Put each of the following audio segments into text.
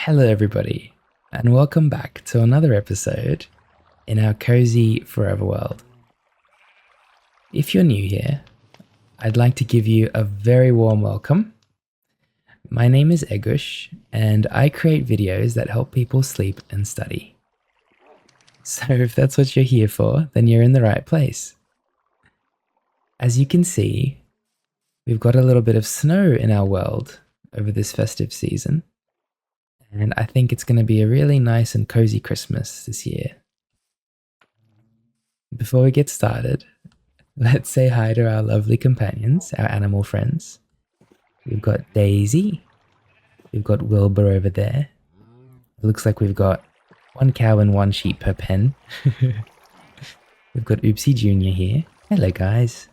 Hello, everybody, and welcome back to another episode in our cozy forever world. If you're new here, I'd like to give you a very warm welcome. My name is Egush, and I create videos that help people sleep and study. So if that's what you're here for, then you're in the right place. As you can see, we've got a little bit of snow in our world over this festive season. And I think it's going to be a really nice and cozy Christmas this year. Before we get started, let's say hi to our lovely companions, our animal friends. We've got Daisy. We've got Wilbur over there. It looks like we've got one cow and one sheep per pen. We've got Oopsie Jr. here. Hello, guys.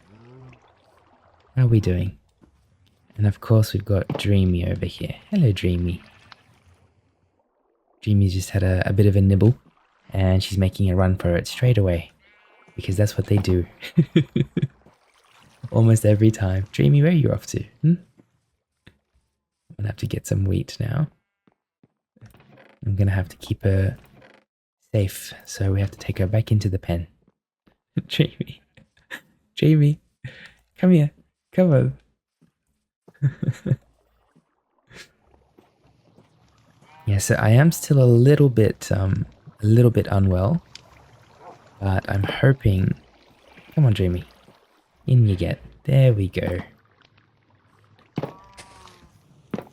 How are we doing? And of course, we've got Dreamy over here. Hello, Dreamy. Dreamy's just had a bit of a nibble, and she's making a run for it straight away, because that's what they do. Almost every time. Dreamy, where are you off to? I'm gonna have to get some wheat now. I'm gonna have to keep her safe, so we have to take her back into the pen. Dreamy. Dreamy, come here. Come on. Yeah, so I am still a little bit unwell, but I'm hoping. Come on, Dreamy. In you get. There we go.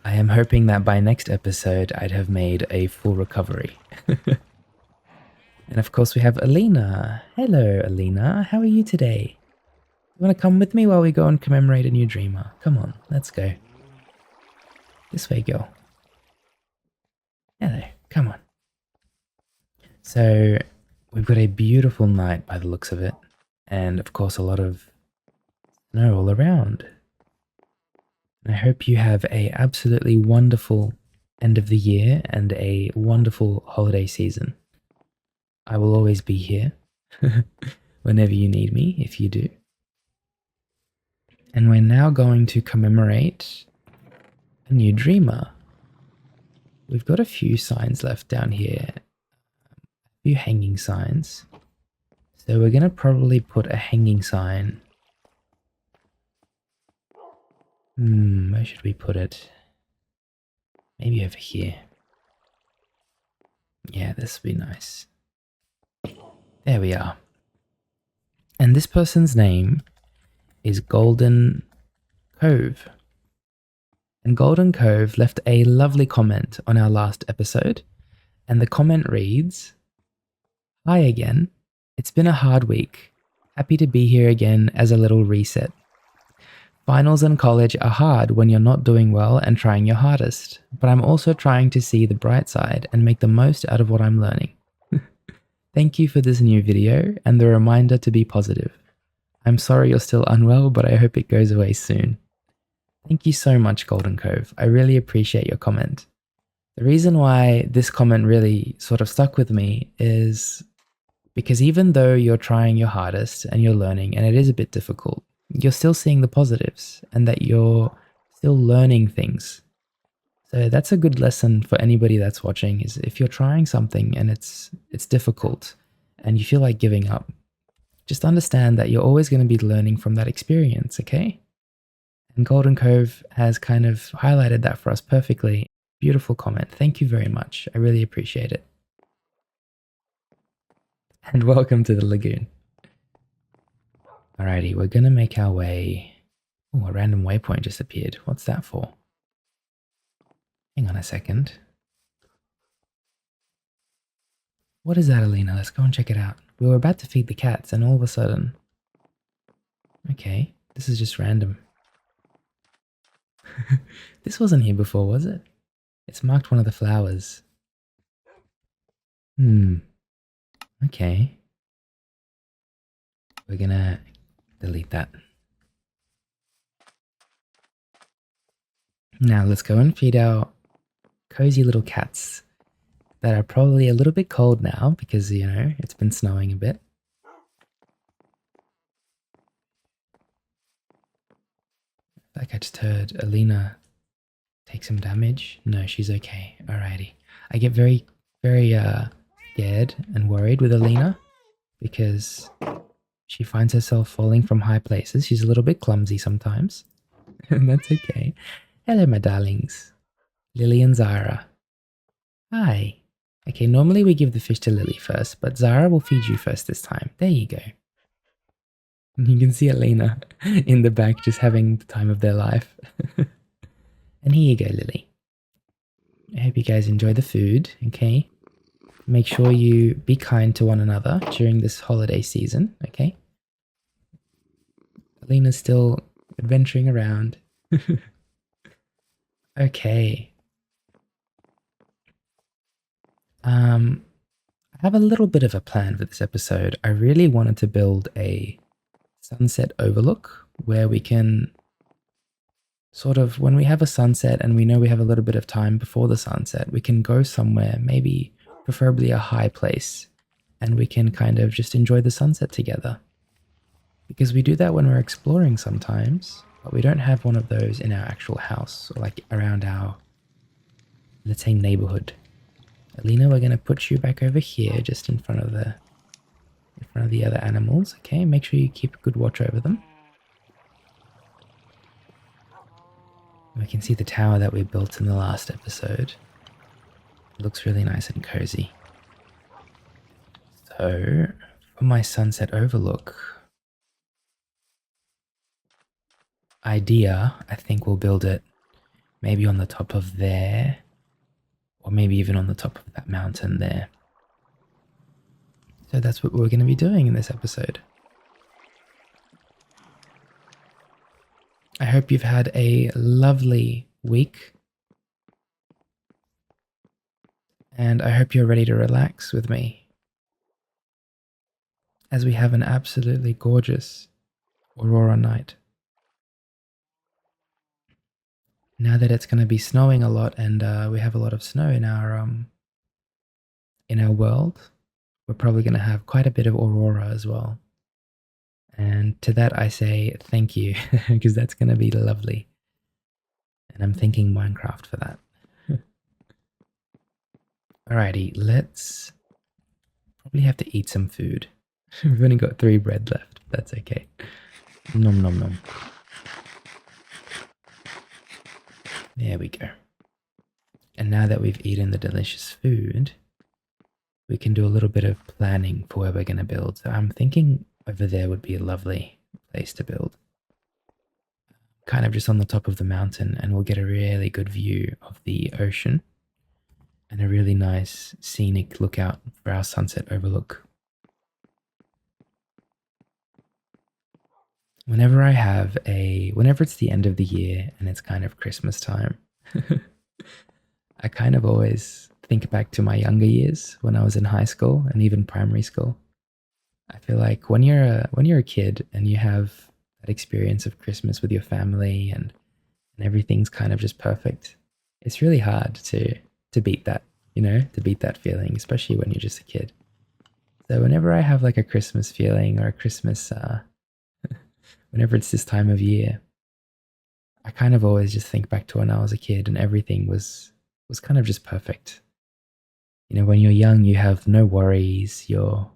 I am hoping that by next episode I'd have made a full recovery. And of course we have Alina. Hello, Alina. How are you today? You want to come with me while we go and commemorate a new dreamer? Come on, let's go. This way, girl. Hello, come on. So, we've got a beautiful night by the looks of it, and of course a lot of snow all around. I hope you have a absolutely wonderful end of the year and a wonderful holiday season. I will always be here whenever you need me, if you do. And we're now going to commemorate a new dreamer. We've got a few signs left down here, a few hanging signs. So we're going to probably put a hanging sign. Where should we put it? Maybe over here. Yeah, this would be nice. There we are. And this person's name is Golden Cove. And Golden Cove left a lovely comment on our last episode, and the comment reads, "Hi again. It's been a hard week. Happy to be here again as a little reset. Finals and college are hard when you're not doing well and trying your hardest, but I'm also trying to see the bright side and make the most out of what I'm learning. Thank you for this new video and the reminder to be positive. I'm sorry you're still unwell, but I hope it goes away soon." Thank you so much, Golden Cove. I really appreciate your comment. The reason why this comment really sort of stuck with me is because even though you're trying your hardest and you're learning, and it is a bit difficult, you're still seeing the positives and that you're still learning things. So that's a good lesson for anybody that's watching, is if you're trying something and it's difficult and you feel like giving up, just understand that you're always going to be learning from that experience, okay? And Golden Cove has kind of highlighted that for us perfectly. Beautiful comment. Thank you very much. I really appreciate it. And welcome to the lagoon. Alrighty, we're going to make our way. Oh, a random waypoint just appeared. What's that for? Hang on a second. What is that, Alina? Let's go and check it out. We were about to feed the cats and all of a sudden... Okay, this is just random. This wasn't here before, was it? It's marked one of the flowers. Okay. We're gonna delete that. Now let's go and feed our cozy little cats that are probably a little bit cold now because, you know, it's been snowing a bit. Like I just heard Alina Take some damage. No, she's okay. Alrighty. I get very scared and worried with Alina because she finds herself falling from high places. She's a little bit clumsy sometimes, and that's okay. Hello, my darlings. Lily and Zara. Hi. Okay, normally we give the fish to Lily first, but Zara will feed you first this time. There you go. You can see Alina in the back just having the time of their life. And here you go, Lily. I hope you guys enjoy the food, okay? Make sure you be kind to one another during this holiday season, okay? Alina's still adventuring around. Okay. I have a little bit of a plan for this episode. I really wanted to build a sunset overlook where we can sort of, when we have a sunset and we know we have a little bit of time before the sunset, we can go somewhere, maybe preferably a high place, and we can kind of just enjoy the sunset together. Because we do that when we're exploring sometimes, but we don't have one of those in our actual house or like around our, let's say, neighborhood. Alina, we're going to put you back over here just in front of the other animals, okay? Make sure you keep a good watch over them. We can see the tower that we built in the last episode. It looks really nice and cozy. So, for my sunset overlook idea, I think we'll build it maybe on the top of there, or maybe even on the top of that mountain there. So that's what we're going to be doing in this episode. I hope you've had a lovely week. And I hope you're ready to relax with me as we have an absolutely gorgeous aurora night. Now that it's going to be snowing a lot and we have a lot of snow in our world, we're probably going to have quite a bit of aurora as well. And to that I say thank you because that's going to be lovely. And I'm thanking Minecraft for that. Alrighty, let's probably have to eat some food. We've only got 3 bread left. That's okay. Nom nom nom. There we go. And now that we've eaten the delicious food, we can do a little bit of planning for where we're going to build. So I'm thinking over there would be a lovely place to build. Kind of just on the top of the mountain, and we'll get a really good view of the ocean and a really nice scenic lookout for our sunset overlook. Whenever it's the end of the year and it's kind of Christmas time, I kind of always think back to my younger years when I was in high school and even primary school. I feel like when you're a kid and you have that experience of Christmas with your family and everything's kind of just perfect, it's really hard to beat that, to beat that feeling, especially when you're just a kid. So whenever I have like a Christmas feeling or a Christmas, whenever it's this time of year, I kind of always just think back to when I was a kid and everything was kind of just perfect. When you're young, you have no worries. You're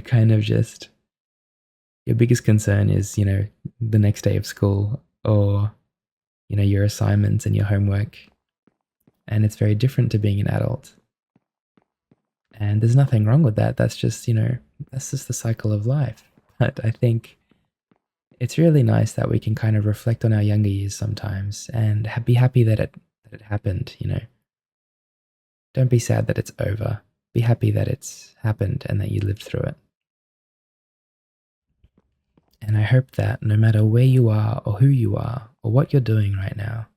kind of just, your biggest concern is, the next day of school or, your assignments and your homework. And it's very different to being an adult. And there's nothing wrong with that. That's just, that's just the cycle of life. But I think it's really nice that we can kind of reflect on our younger years sometimes and be happy that it happened, Don't be sad that it's over. Be happy that it's happened and that you lived through it. And I hope that no matter where you are or who you are or what you're doing right now,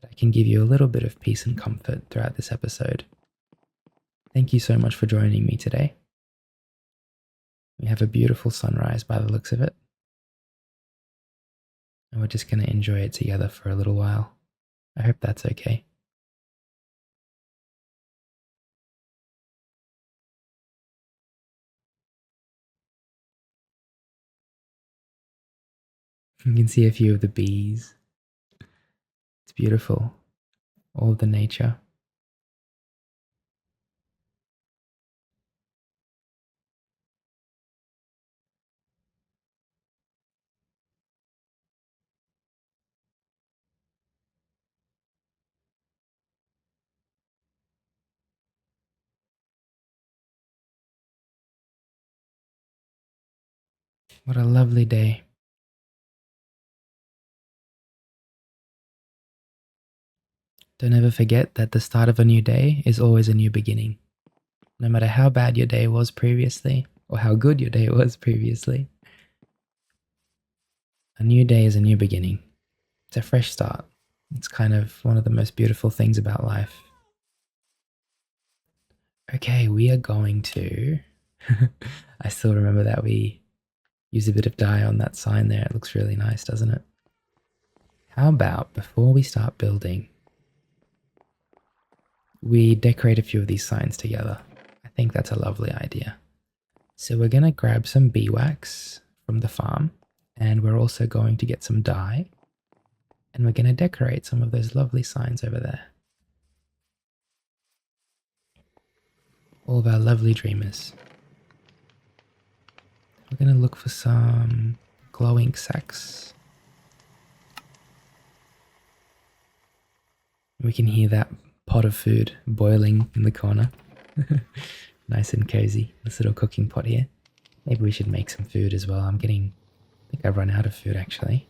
that I can give you a little bit of peace and comfort throughout this episode. Thank you so much for joining me today. We have a beautiful sunrise by the looks of it. And we're just going to enjoy it together for a little while. I hope that's okay. You can see a few of the bees. It's beautiful. All of the nature. What a lovely day. Don't ever forget that the start of a new day is always a new beginning. No matter how bad your day was previously, or how good your day was previously, a new day is a new beginning. It's a fresh start. It's kind of one of the most beautiful things about life. Okay, we are going to. I still remember that we use a bit of dye on that sign there. It looks really nice, doesn't it? How about before we start building, we decorate a few of these signs together? I think that's a lovely idea. So we're going to grab some beeswax from the farm, and we're also going to get some dye, and we're going to decorate some of those lovely signs over there. All of our lovely dreamers. We're going to look for some glowing sacks. We can hear that pot of food boiling in the corner. Nice and cozy, this little cooking pot here. Maybe we should make some food as well. I think I've run out of food actually.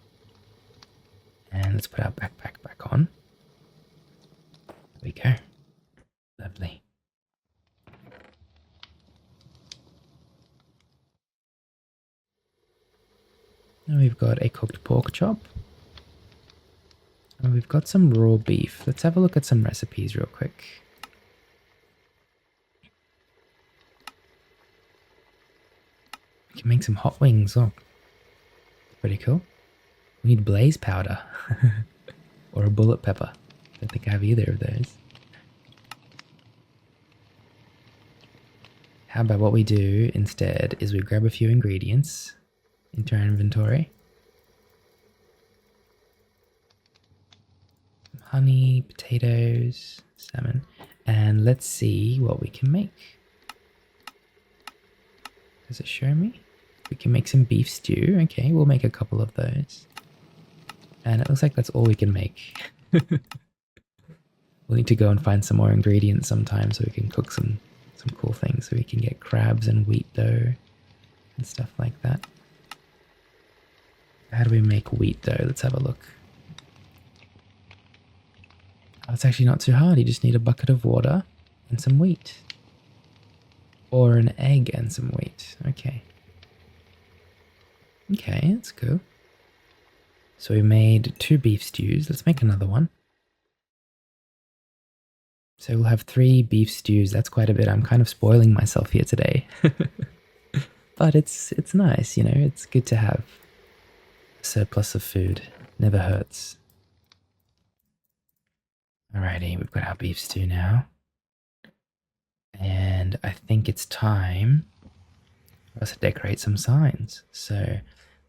And let's put our backpack back on. There we go. Lovely. Now we've got a cooked pork chop. And we've got some raw beef. Let's have a look at some recipes real quick. We can make some hot wings. Oh, pretty cool. We need blaze powder. Or a bullet pepper. I don't think I have either of those. How about what we do instead is we grab a few ingredients into our inventory. Honey, potatoes, salmon, and let's see what we can make. Does it show me? We can make some beef stew. Okay, we'll make a couple of those. And it looks like that's all we can make. We'll need to go and find some more ingredients sometime so we can cook some cool things. So we can get crabs and wheat dough and stuff like that. How do we make wheat dough? Let's have a look. Oh, it's actually not too hard. You just need a bucket of water and some wheat. Or an egg and some wheat. Okay. Okay, that's cool. So we made 2 beef stews. Let's make another one. So we'll have 3 beef stews. That's quite a bit. I'm kind of spoiling myself here today. But it's nice, you know. It's good to have a surplus of food. Never hurts. Alrighty, we've got our beef stew now. And I think it's time for us to decorate some signs. So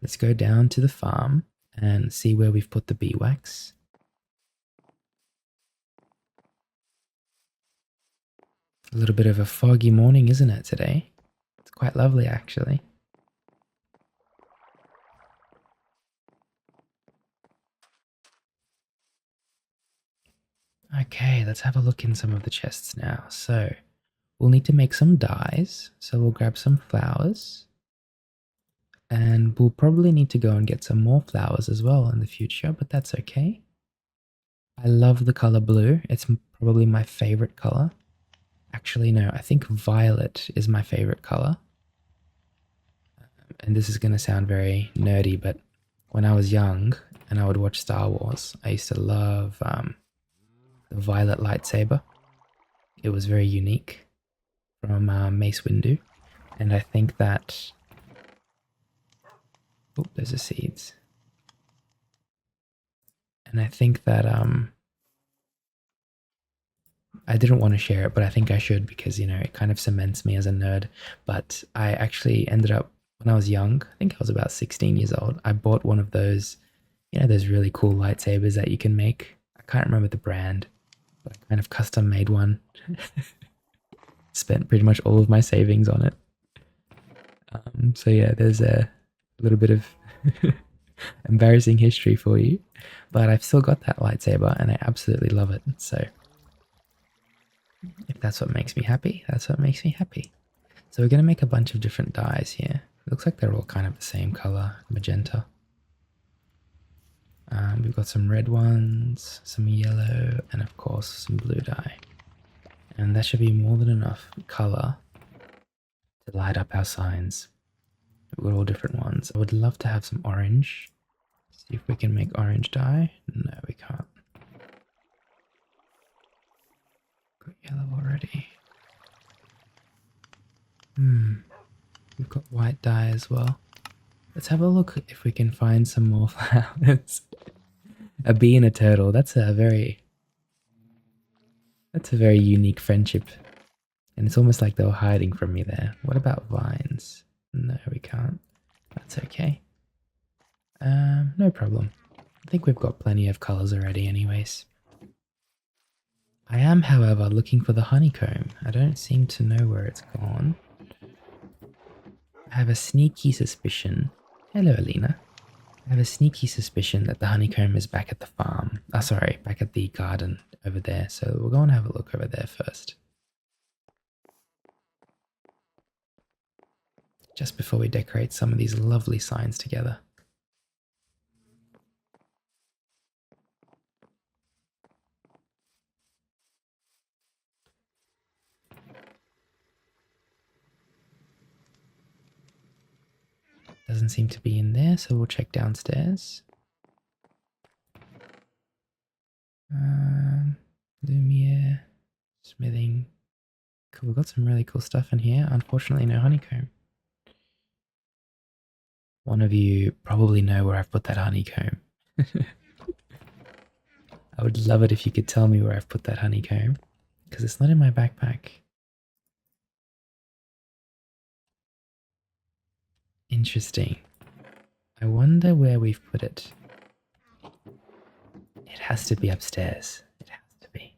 let's go down to the farm and see where we've put the beeswax. A little bit of a foggy morning, isn't it, today? It's quite lovely, actually. Okay, let's have a look in some of the chests now. So we'll need to make some dyes. So we'll grab some flowers. And we'll probably need to go and get some more flowers as well in the future, but that's okay. I love the color blue. It's probably my favorite color. Actually, no, I think violet is my favorite color. And this is going to sound very nerdy, but when I was young and I would watch Star Wars, I used to love the violet lightsaber. It was very unique from Mace Windu. And I think that... Oh, there's the seeds. And I think that I didn't want to share it, but I think I should because, you know, it kind of cements me as a nerd. But I actually ended up, when I was young, I think I was about 16 years old, I bought one of those, you know, those really cool lightsabers that you can make. I can't remember the brand, but I kind of custom made one. Spent pretty much all of my savings on it. So yeah, there's a little bit of embarrassing history for you, but I've still got that lightsaber and I absolutely love it. So if that's what makes me happy, that's what makes me happy. So we're going to make a bunch of different dyes here. Looks like they're all kind of the same color, magenta. We've got some red ones, some yellow, and of course some blue dye. And that should be more than enough color to light up our signs. We've got all different ones. I would love to have some orange. See if we can make orange dye. No, we can't. Got yellow already. We've got white dye as well. Let's have a look if we can find some more flowers. A bee and a turtle. That's a very unique friendship. And it's almost like they were hiding from me there. What about vines? No, we can't. That's okay. No problem. I think we've got plenty of colors already anyways. I am, however, looking for the honeycomb. I don't seem to know where it's gone. I have a sneaky suspicion. Hello, Alina. I have a sneaky suspicion that the honeycomb is back at the farm. Sorry, back at the garden over there. So we'll go and have a look over there first. Just before we decorate some of these lovely signs together. Doesn't seem to be in there, so we'll check downstairs. Lumiere, smithing. Cool, we've got some really cool stuff in here. Unfortunately, no honeycomb. One of you probably know where I've put that honeycomb. I would love it if you could tell me where I've put that honeycomb, because it's not in my backpack. Interesting. I wonder where we've put it. It has to be upstairs. It has to be.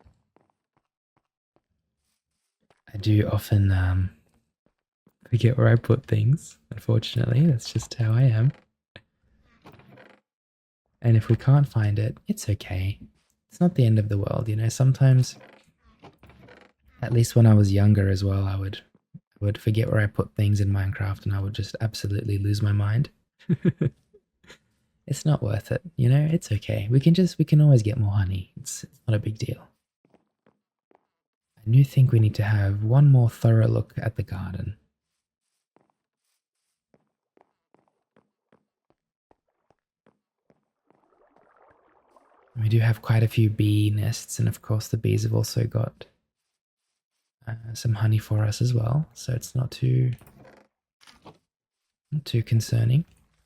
I do often forget where I put things, unfortunately. That's just how I am. And if we can't find it, it's okay. It's not the end of the world, you know. Sometimes, at least when I was younger as well, I would forget where I put things in Minecraft and I would just absolutely lose my mind. It's not worth it, you know. It's okay. We can always get more honey. It's not a big deal. I do think we need to have one more thorough look at the garden. We do have quite a few bee nests, and of course the bees have also got some honey for us as well, so it's not too concerning.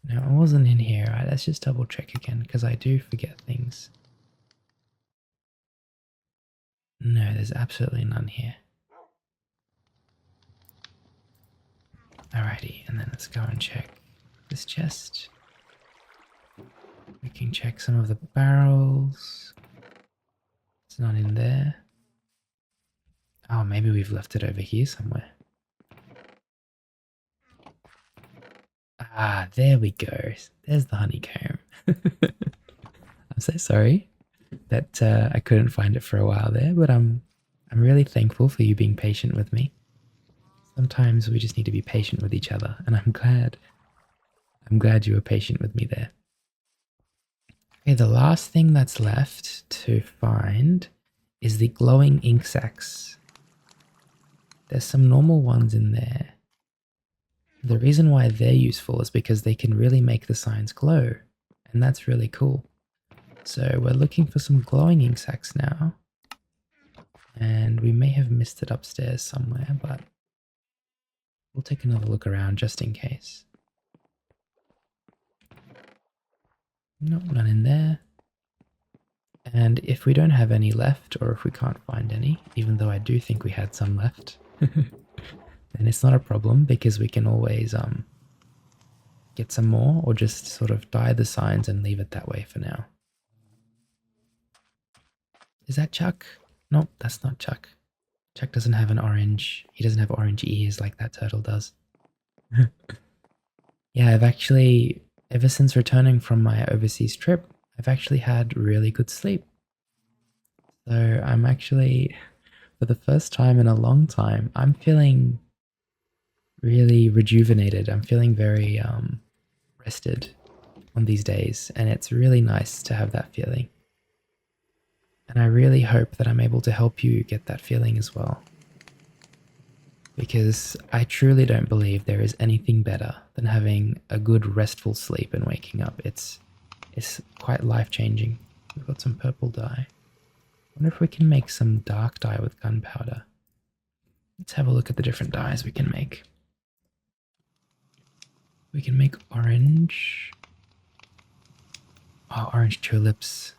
Now, I wasn't in here. Right, let's just double check again, because I do forget things. No, there's absolutely none here. Alrighty, and then let's go and check this chest. We can check some of the barrels. It's not in there. Oh, maybe we've left it over here somewhere. Ah, there we go. There's the honeycomb. I'm so sorry that I couldn't find it for a while there, but I'm really thankful for you being patient with me. Sometimes we just need to be patient with each other, and I'm glad you were patient with me there. Okay, the last thing that's left to find is the glowing ink sacs. There's some normal ones in there. The reason why they're useful is because they can really make the signs glow, and that's really cool. So we're looking for some glowing ink sacs now, and we may have missed it upstairs somewhere, but we'll take another look around just in case. Nope, none in there. And if we don't have any left, or if we can't find any, even though I do think we had some left, then it's not a problem, because we can always get some more, or just sort of dye the signs and leave it that way for now. Is that Chuck? Nope, that's not Chuck. Chuck doesn't have an orange. He doesn't have orange ears like that turtle does. Yeah, I've actually, ever since returning from my overseas trip, I've actually had really good sleep. So I'm actually, for the first time in a long time, I'm feeling really rejuvenated. I'm feeling very rested on these days, and it's really nice to have that feeling. And I really hope that I'm able to help you get that feeling as well. Because I truly don't believe there is anything better than having a good restful sleep and waking up. It's quite life-changing. We've got some purple dye. I wonder if we can make some dark dye with gunpowder. Let's have a look at the different dyes we can make. We can make orange. Oh, orange tulips.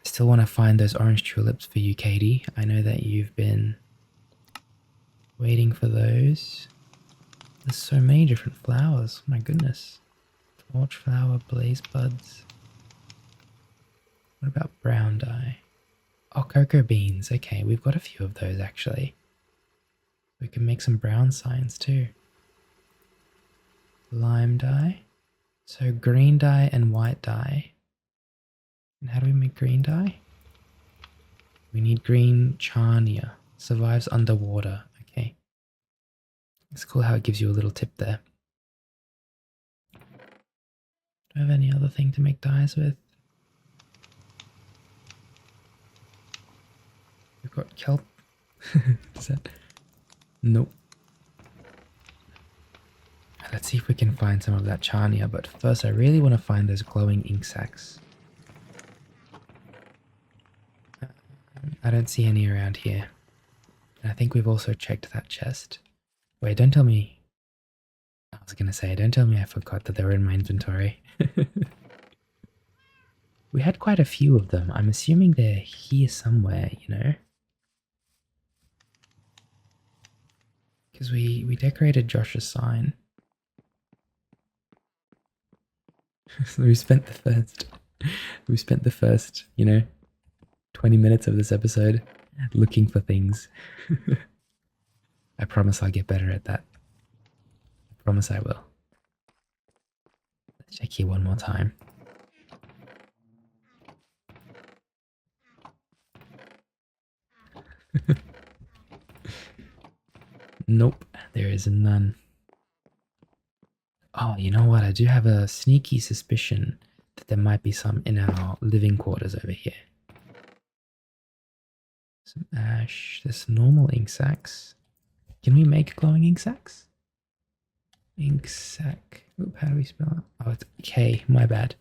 I still want to find those orange tulips for you, Katie. I know that you've been waiting for those. There's so many different flowers. My goodness. Torch flower, blaze buds. What about brown dye? Oh, cocoa beans. Okay, we've got a few of those actually. We can make some brown signs too. Lime dye. So green dye and white dye. And how do we make green dye? We need green charnia. Survives underwater. Okay. It's cool how it gives you a little tip there. Do I have any other thing to make dyes with? We've got kelp. Is that? Nope. Let's see if we can find some of that charnia, but first I really want to find those glowing ink sacs. I don't see any around here. And I think we've also checked that chest. Wait, don't tell me. I was gonna say, don't tell me I forgot that they were in my inventory. We had quite a few of them. I'm assuming they're here somewhere, you know? Because we decorated Josh's sign. So we spent the first, you know, 20 minutes of this episode looking for things. I promise I'll get better at that. I promise I will. Let's check here one more time. Nope, there is none. Oh, you know what? I do have a sneaky suspicion that there might be some in our living quarters over here. Some ash. There's normal ink sacs. Can we make glowing ink sacs? Ink sac. Oop, how do we spell it? Oh, it's K. My bad.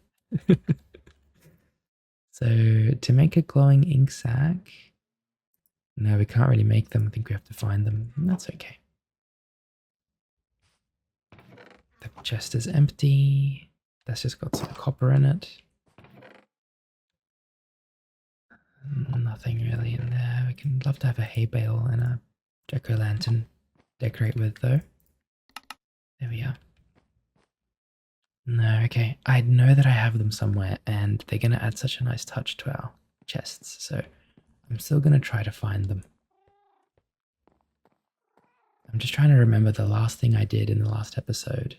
So to make a glowing ink sac, no, we can't really make them. I think we have to find them. That's okay. The chest is empty. That's just got some copper in it. Nothing really in there. We can love to have a hay bale and a jack-o'-lantern decorate with though. There we are. No, okay. I know that I have them somewhere and they're going to add such a nice touch to our chests. So I'm still going to try to find them. I'm just trying to remember the last thing I did in the last episode.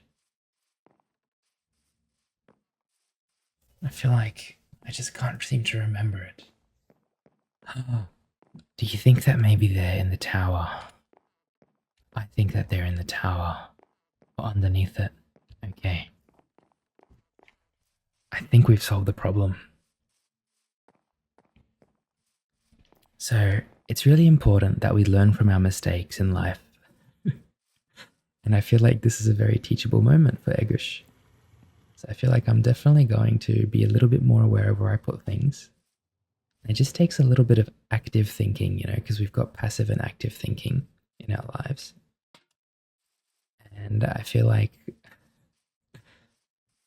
I feel like I just can't seem to remember it. Do you think that maybe they're in the tower? I think that they're in the tower. Or underneath it. Okay. I think we've solved the problem. So, it's really important that we learn from our mistakes in life. And I feel like this is a very teachable moment for Egush. So I feel like I'm definitely going to be a little bit more aware of where I put things. It just takes a little bit of active thinking, you know, because we've got passive and active thinking in our lives. And I feel like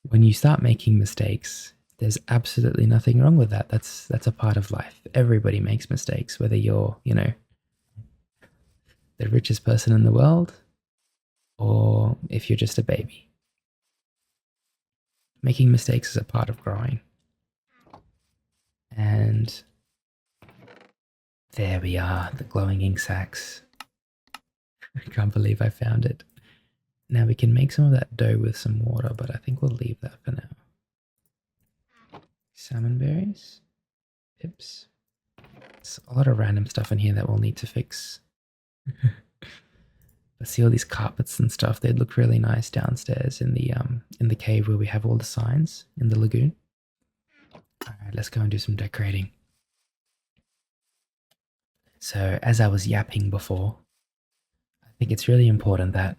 when you start making mistakes, there's absolutely nothing wrong with that. That's a part of life. Everybody makes mistakes, whether you're, you know, the richest person in the world or if you're just a baby. Making mistakes is a part of growing. And There we are, the glowing ink sacs. I can't believe I found it. Now we can make some of that dough with some water, but I think we'll leave that for now. Salmon berries, pips. There's a lot of random stuff in here that we'll need to fix. I see all these carpets and stuff. They'd look really nice downstairs in the cave where we have all the signs in the lagoon. All right, let's go and do some decorating. So as I was yapping before, I think it's really important that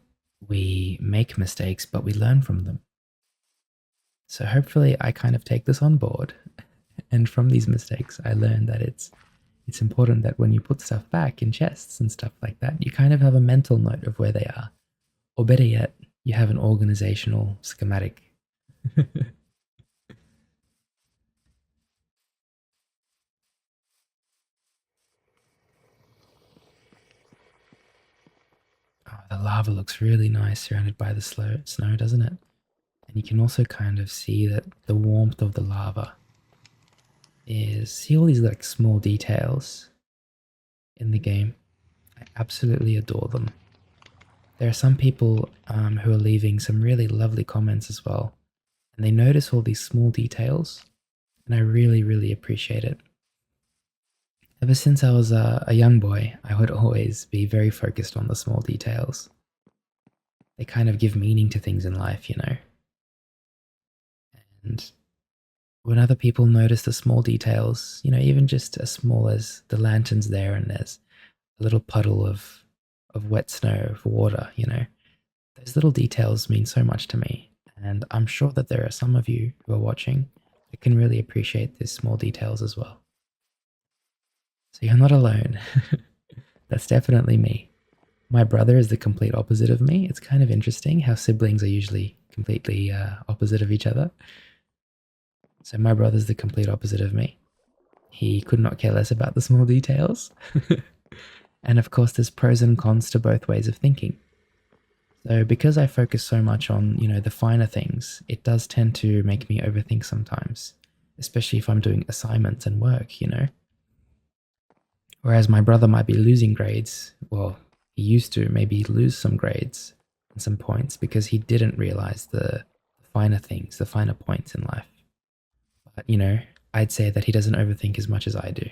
we make mistakes, but we learn from them. So hopefully I kind of take this on board, and from these mistakes I learned that it's important that when you put stuff back in chests and stuff like that, you kind of have a mental note of where they are. Or better yet, you have an organizational schematic. Oh, the lava looks really nice surrounded by the snow, doesn't it? And you can also kind of see that the warmth of the lava see all these like small details in the game. I absolutely adore them. There are some people who are leaving some really lovely comments as well, and they notice all these small details, and I really, really appreciate it. Ever since I was a young boy, I would always be very focused on the small details. They kind of give meaning to things in life, you know. And when other people notice the small details, you know, even just as small as the lanterns there and there's a little puddle of wet snow, of water, you know, those little details mean so much to me. And I'm sure that there are some of you who are watching that can really appreciate these small details as well. So you're not alone. That's definitely me. My brother is the complete opposite of me. It's kind of interesting how siblings are usually completely opposite of each other. So my brother's the complete opposite of me. He could not care less about the small details. And of course, there's pros and cons to both ways of thinking. So because I focus so much on, you know, the finer things, it does tend to make me overthink sometimes, especially if I'm doing assignments and work, you know. Whereas my brother might be losing grades, well, he used to maybe lose some grades and some points because he didn't realize the finer things, the finer points in life. But, you know, I'd say that he doesn't overthink as much as I do.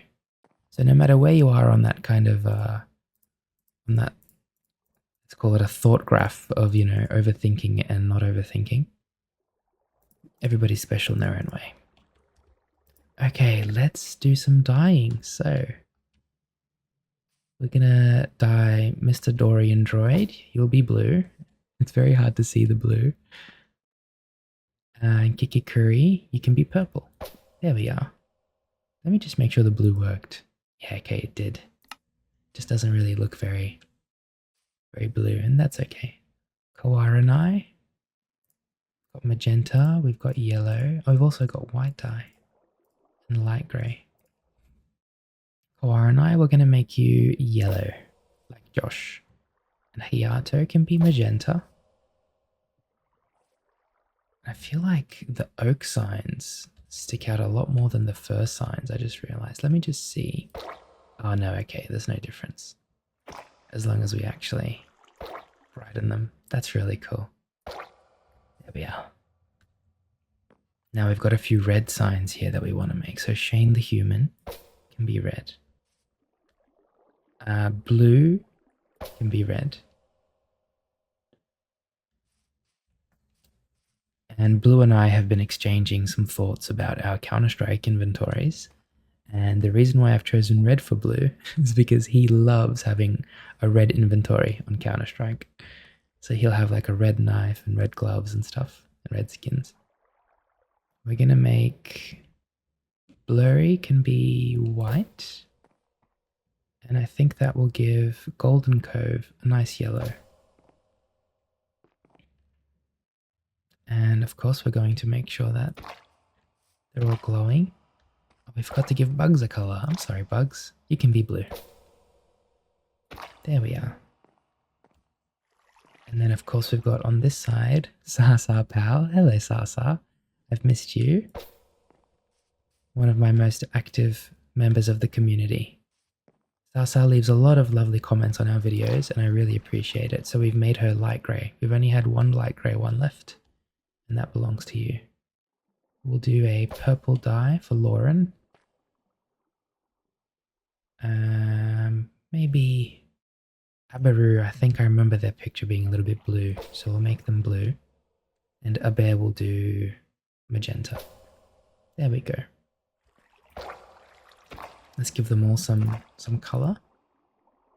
So no matter where you are on that kind of, on that, let's call it a thought graph of, you know, overthinking and not overthinking, everybody's special in their own way. Okay, let's do some dyeing. So we're gonna dye Mr. Dorian Droid. You'll be blue. It's very hard to see the blue. And Kikikuri, you can be purple. There we are. Let me just make sure the blue worked. Yeah, okay, it did. Just doesn't really look very blue, and that's okay. Kawaranai. Got magenta, we've got yellow. Oh, we've also got white dye and light grey. Kawaranai, we're going to make you yellow, like Josh. And Hayato can be magenta. I feel like the oak signs stick out a lot more than the fir signs, I just realized. Let me just see. Oh no, okay, there's no difference. As long as we actually brighten them. That's really cool. There we are. Now we've got a few red signs here that we want to make. So Shane the human can be red. Blue can be red. And Blue and I have been exchanging some thoughts about our Counter-Strike inventories. And the reason why I've chosen red for Blue is because he loves having a red inventory on Counter-Strike. So he'll have like a red knife and red gloves and stuff, and red skins. We're going to make Blurry can be white. And I think that will give Golden Cove a nice yellow. And of course we're going to make sure that they're all glowing. Oh, we forgot to give Bugs a color. I'm sorry, Bugs. You can be blue. There we are. And then of course we've got on this side, Sasa Pal. Hello, Sasa. I've missed you. One of my most active members of the community. Sasa leaves a lot of lovely comments on our videos, and I really appreciate it. So we've made her light grey. We've only had one light grey one left, and that belongs to you. We'll do a purple dye for Lauren. Maybe Abaru. I think I remember their picture being a little bit blue, so we'll make them blue. And Abear will do magenta. There we go. Let's give them all some color.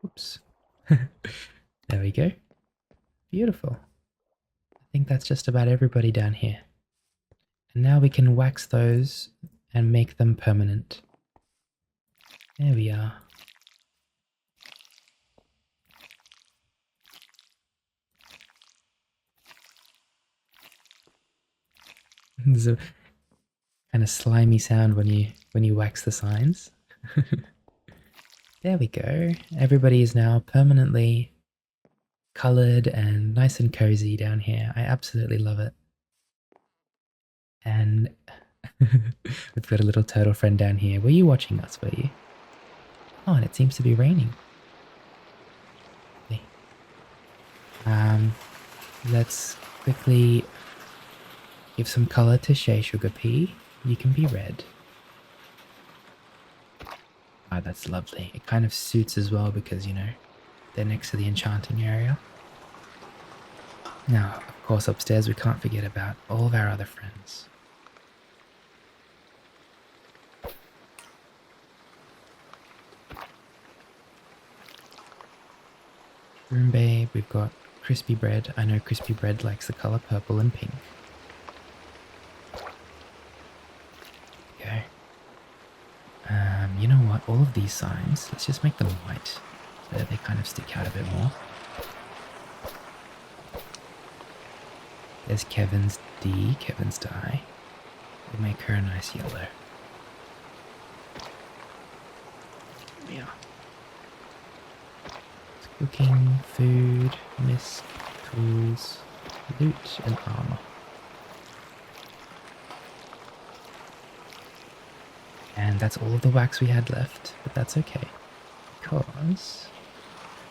Oops. There we go. Beautiful. I think that's just about everybody down here. And now we can wax those and make them permanent. There we are. There's a kind of slimy sound when you wax the signs. There we go. Everybody is now permanently colored and nice and cozy down here. I absolutely love it. And we've got a little turtle friend down here. Were you watching us, were you? Oh, and it seems to be raining. Okay. Let's quickly give some color to Shea Sugar Pea. You can be red. Ah, that's lovely. It kind of suits as well because, you know, they're next to the enchanting area. Now, of course, upstairs we can't forget about all of our other friends. Room Babe, we've got Crispy Bread. I know Crispy Bread likes the color purple and pink. Okay. You know what? All of these signs, let's just make them white so that they kind of stick out a bit more. There's Kevin's D, Kevin's dye. We'll make her a nice yellow. Yeah. Cooking, food, mist, tools, loot, and armor. And that's all of the wax we had left, but that's okay, because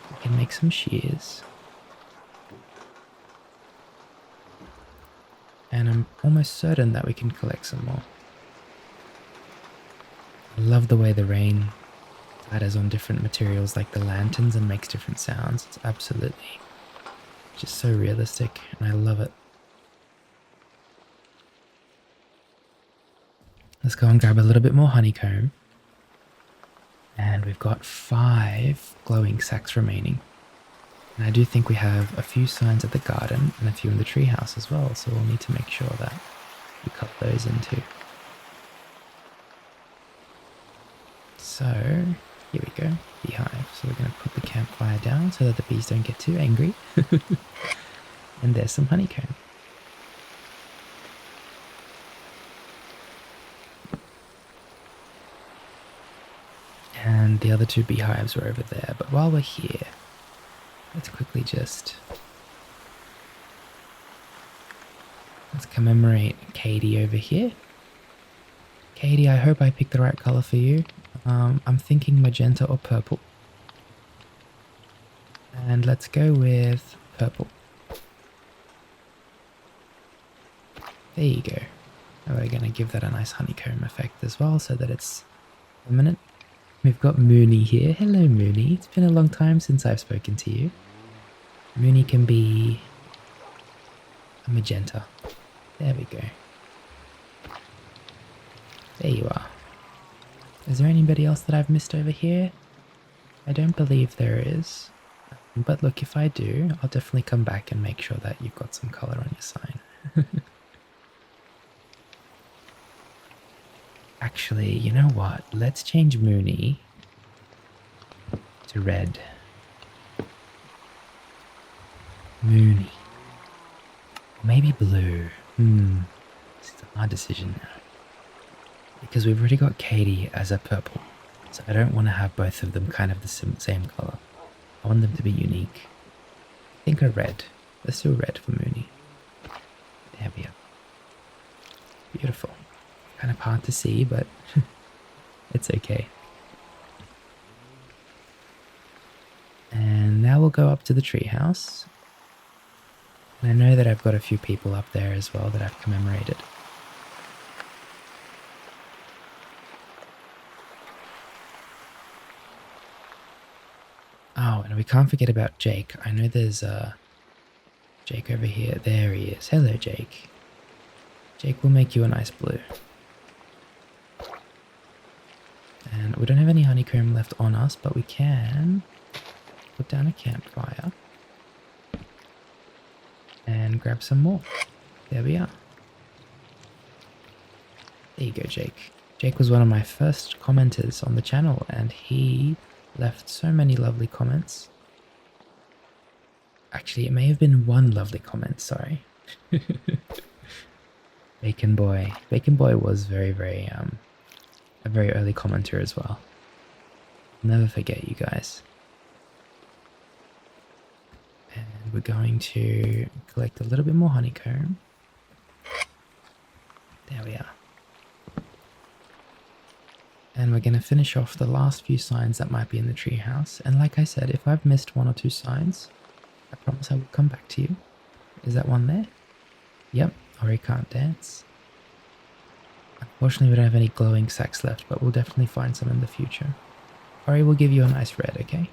we can make some shears. And I'm almost certain that we can collect some more. I love the way the rain splatters on different materials like the lanterns and makes different sounds. It's absolutely just so realistic, and I love it. Let's go and grab a little bit more honeycomb. And we've got 5 glowing sacks remaining. And I do think we have a few signs at the garden and a few in the treehouse as well, so we'll need to make sure that we cut those in too. So, here we go, beehive. So we're going to put the campfire down so that the bees don't get too angry. And there's some honeycomb. And the other 2 beehives are over there. But while we're here, let's quickly let's commemorate Katie over here. Katie, I hope I picked the right color for you. I'm thinking magenta or purple. And let's go with purple. There you go. And we're going to give that a nice honeycomb effect as well so that it's permanent. We've got Mooney here. Hello, Mooney. It's been a long time since I've spoken to you. Mooney can be a magenta. There we go. There you are. Is there anybody else that I've missed over here? I don't believe there is. But look, if I do, I'll definitely come back and make sure that you've got some color on your sign. Actually, you know what? Let's change Mooney to red. Mooney. Maybe blue. It's a hard decision now. Because we've already got Katie as a purple. So I don't want to have both of them kind of the same color. I want them to be unique. I think a red. Let's do a red for Mooney. There we are. Beautiful. Kind of hard to see, but it's okay. go up to the treehouse. And I know that I've got a few people up there as well that I've commemorated. Oh, and we can't forget about Jake. I know there's Jake over here. There he is. Hello, Jake. Jake will make you a nice blue. And we don't have any honeycomb left on us, but we can put down a campfire and grab some more. There we are. There you go, Jake. Jake was one of my first commenters on the channel, and he left so many lovely comments. Actually, it may have been one lovely comment, sorry. Bacon Boy. Bacon Boy was very, very, a very early commenter as well. I'll never forget you guys. And we're going to collect a little bit more honeycomb. There we are. And we're going to finish off the last few signs that might be in the treehouse. And like I said, if I've missed one or two signs, I promise I will come back to you. Is that one there? Yep, Ori can't dance. Unfortunately, we don't have any glowing sacks left, but we'll definitely find some in the future. Ori will give you a nice red, okay?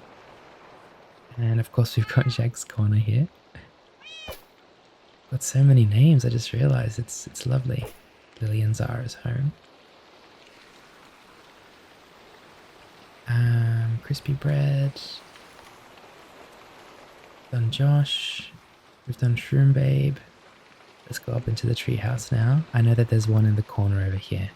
And of course, we've got Jack's Corner here. Got so many names, I just realized it's lovely. Lily and Zara's home. Crispy bread. Done Josh. We've done Shroom Babe. Let's go up into the treehouse now. I know that there's one in the corner over here.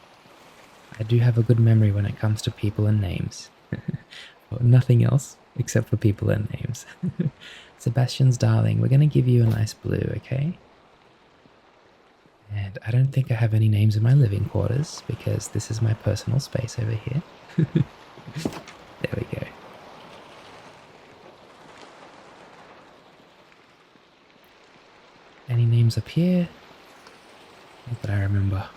I do have a good memory when it comes to people and names. Well, nothing else except for people and names. Sebastian's darling, we're going to give you a nice blue, okay? And I don't think I have any names in my living quarters because this is my personal space over here. There we go. Any names up here? Not that I remember.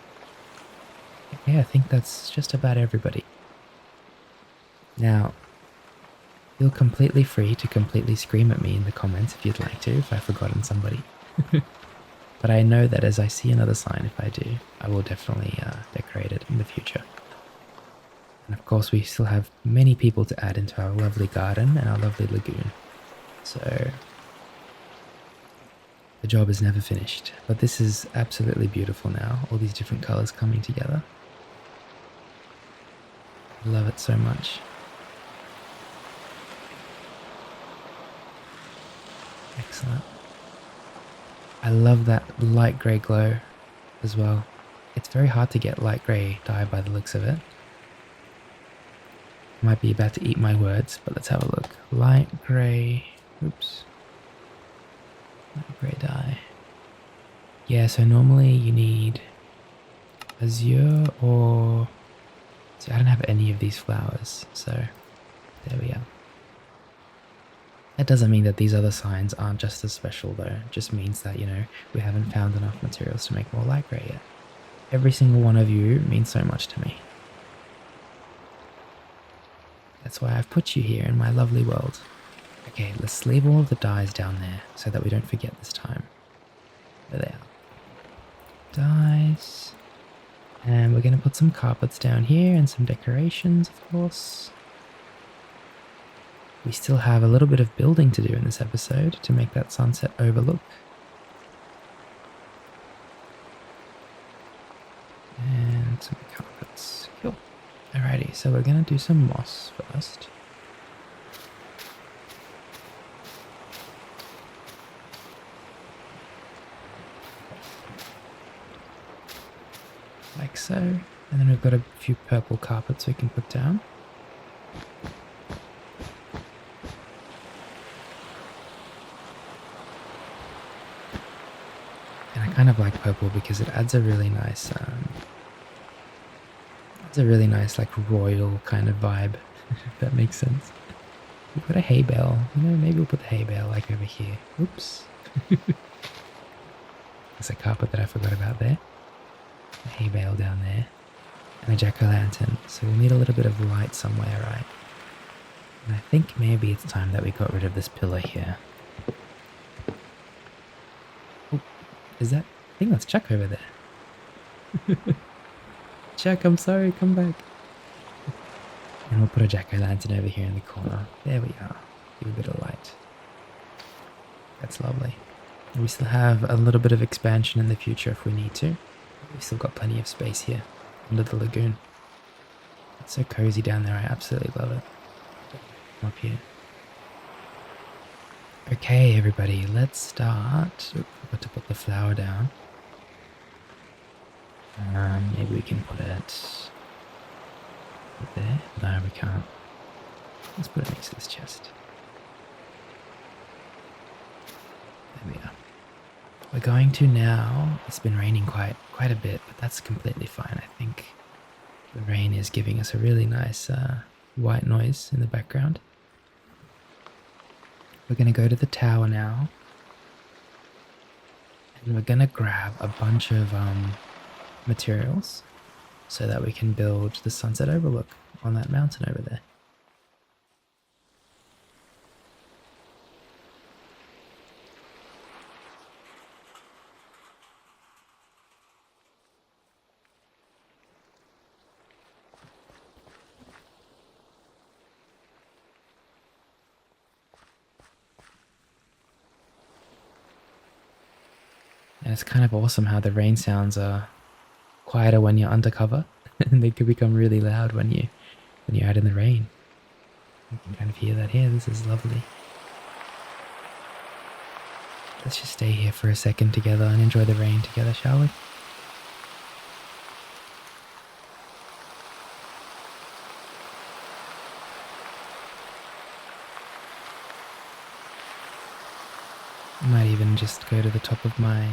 Okay, I think that's just about everybody. Now, feel completely free to completely scream at me in the comments if you'd like to, if I've forgotten somebody. But I know that as I see another sign, if I do, I will definitely decorate it in the future. And of course, we still have many people to add into our lovely garden and our lovely lagoon. So the job is never finished. But this is absolutely beautiful now. All these different colors coming together. I love it so much. Excellent. I love that light grey glow as well. It's very hard to get light grey dye by the looks of it. I might be about to eat my words, but let's have a look. Light grey, oops. Light grey dye. Yeah, so normally you need azure or... See, I don't have any of these flowers, so there we are. That doesn't mean that these other signs aren't just as special though. It just means that, you know, we haven't found enough materials to make more light grey yet. Every single one of you means so much to me. That's why I've put you here in my lovely world. Okay, let's leave all of the dyes down there so that we don't forget this time. There they are. Dyes. And we're going to put some carpets down here and some decorations, of course. We still have a little bit of building to do in this episode to make that sunset overlook. And some carpets. Cool. Alrighty, so we're going to do some moss first. Like so. And then we've got a few purple carpets we can put down. And I kind of like purple because it adds a really nice, like royal kind of vibe, if that makes sense. We've got a hay bale. You know, maybe we'll put the hay bale like over here. Oops. There's a carpet that I forgot about there. A hay bale down there. And a jack-o'-lantern. So we'll need a little bit of light somewhere, right? And I think maybe it's time that we got rid of this pillar here. Oh, is that... I think that's Chuck over there. Chuck, I'm sorry, come back. And we'll put a jack-o'-lantern over here in the corner. There we are. Give a bit of light. That's lovely. We still have a little bit of expansion in the future if we need to. We've still got plenty of space here under the lagoon. It's so cozy down there, I absolutely love it. Up here. Okay, everybody, let's start. Oop, forgot to put the flower down. Maybe we can put it there. No, we can't. Let's put it next to this chest. There we are. We're going to now. It's been raining quite a bit, but that's completely fine. I think the rain is giving us a really nice white noise in the background. We're going to go to the tower now, and we're going to grab a bunch of materials so that we can build the sunset overlook on that mountain over there. And it's kind of awesome how the rain sounds are quieter when you're undercover, and they can become really loud when you're out in the rain. You can kind of hear that here. This is lovely. Let's just stay here for a second together and enjoy the rain together, shall we? I might even just go to the top of my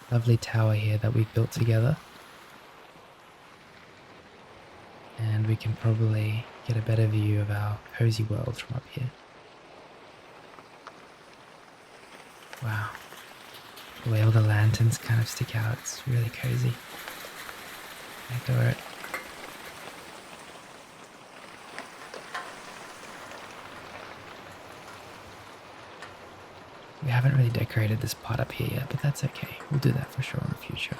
lovely tower here that we've built together. And we can probably get a better view of our cozy world from up here. Wow. The way all the lanterns kind of stick out, it's really cozy. I adore it. We haven't really decorated this part up here yet, but that's okay. We'll do that for sure in the future.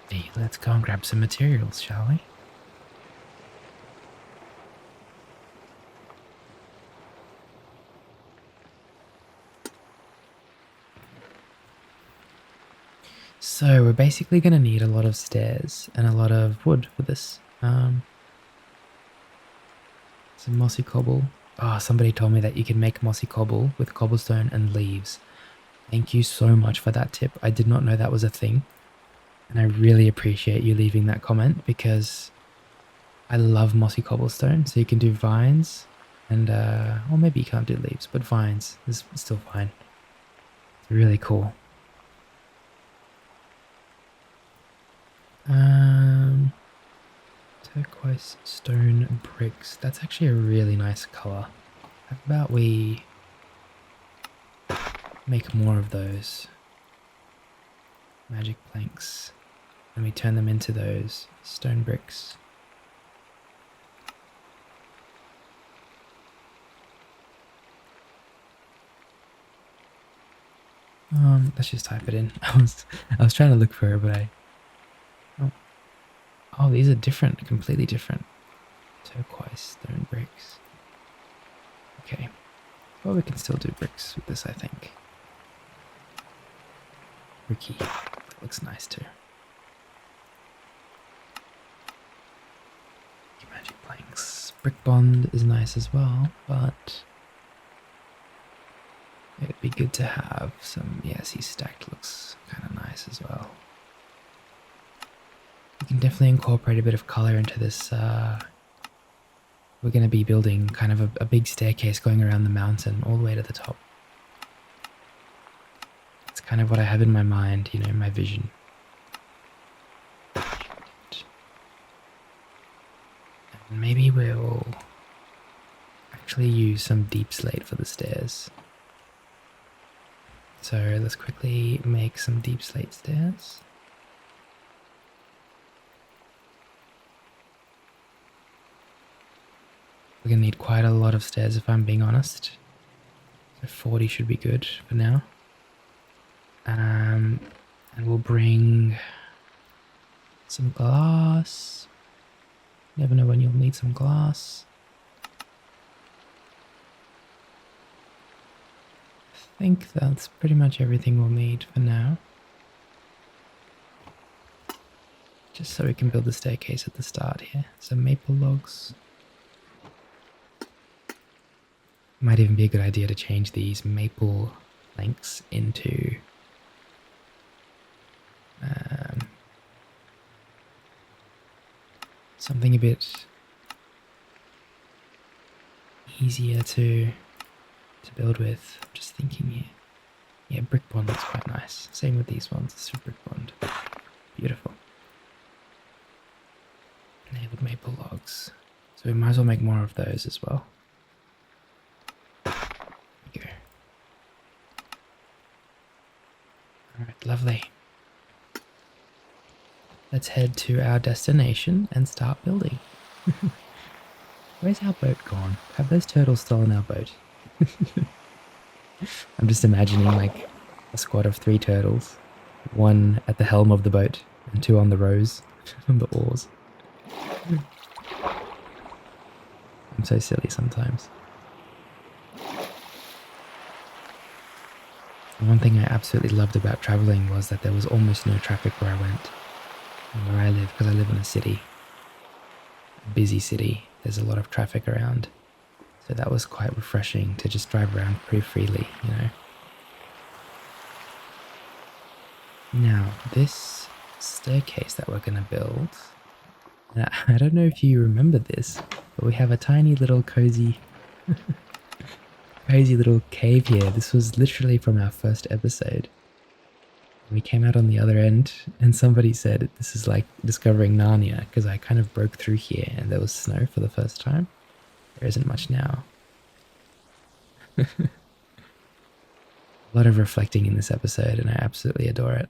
Hey, let's go and grab some materials, shall we? So we're basically going to need a lot of stairs and a lot of wood for this. Some mossy cobble. Oh, somebody told me that you can make mossy cobble with cobblestone and leaves. Thank you so much for that tip. I did not know that was a thing. And I really appreciate you leaving that comment because I love mossy cobblestone. So you can do vines and, well, maybe you can't do leaves, but vines is still fine. It's really cool. Turquoise stone bricks. That's actually a really nice color. How about we make more of those magic planks and we turn them into those stone bricks. Let's just type it in. I was trying to look for it, but oh, these are different, completely different. Turquoise stone bricks. Okay. Well, we can still do bricks with this, I think. Bricky. Looks nice too. Magic planks. Brick bond is nice as well, but it'd be good to have some, yeah, see, stacked looks kind of nice as well. We can definitely incorporate a bit of color into this. We're going to be building kind of a big staircase going around the mountain all the way to the top. It's kind of what I have in my mind, you know, my vision. And maybe we'll actually use some deep slate for the stairs. So let's quickly make some deep slate stairs. We're going to need quite a lot of stairs if I'm being honest. So 40 should be good for now. And we'll bring some glass. Never know when you'll need some glass. I think that's pretty much everything we'll need for now. Just so we can build the staircase at the start here. Some maple logs. Might even be a good idea to change these maple planks into something a bit easier to build with. I'm just thinking here. Yeah, brick bond looks quite nice. Same with these ones. It's brick bond. Beautiful. Enabled maple logs. So we might as well make more of those as well. Alright, lovely. Let's head to our destination and start building. Where's our boat gone? Have those turtles stolen our boat? I'm just imagining like a squad of 3 turtles. 1 at the helm of the boat and 2 on the rows on the oars. I'm so silly sometimes. One thing I absolutely loved about traveling was that there was almost no traffic where I went. And where I live, because I live in a city, a busy city, there's a lot of traffic around. So that was quite refreshing to just drive around pretty freely, you know. Now, this staircase that we're going to build, I don't know if you remember this, but we have a tiny little cozy little cave here. This was literally from our first episode. We came out on the other end and somebody said this is like discovering Narnia, because I kind of broke through here and there was snow for the first time. There isn't much now. A lot of reflecting in this episode and I absolutely adore it.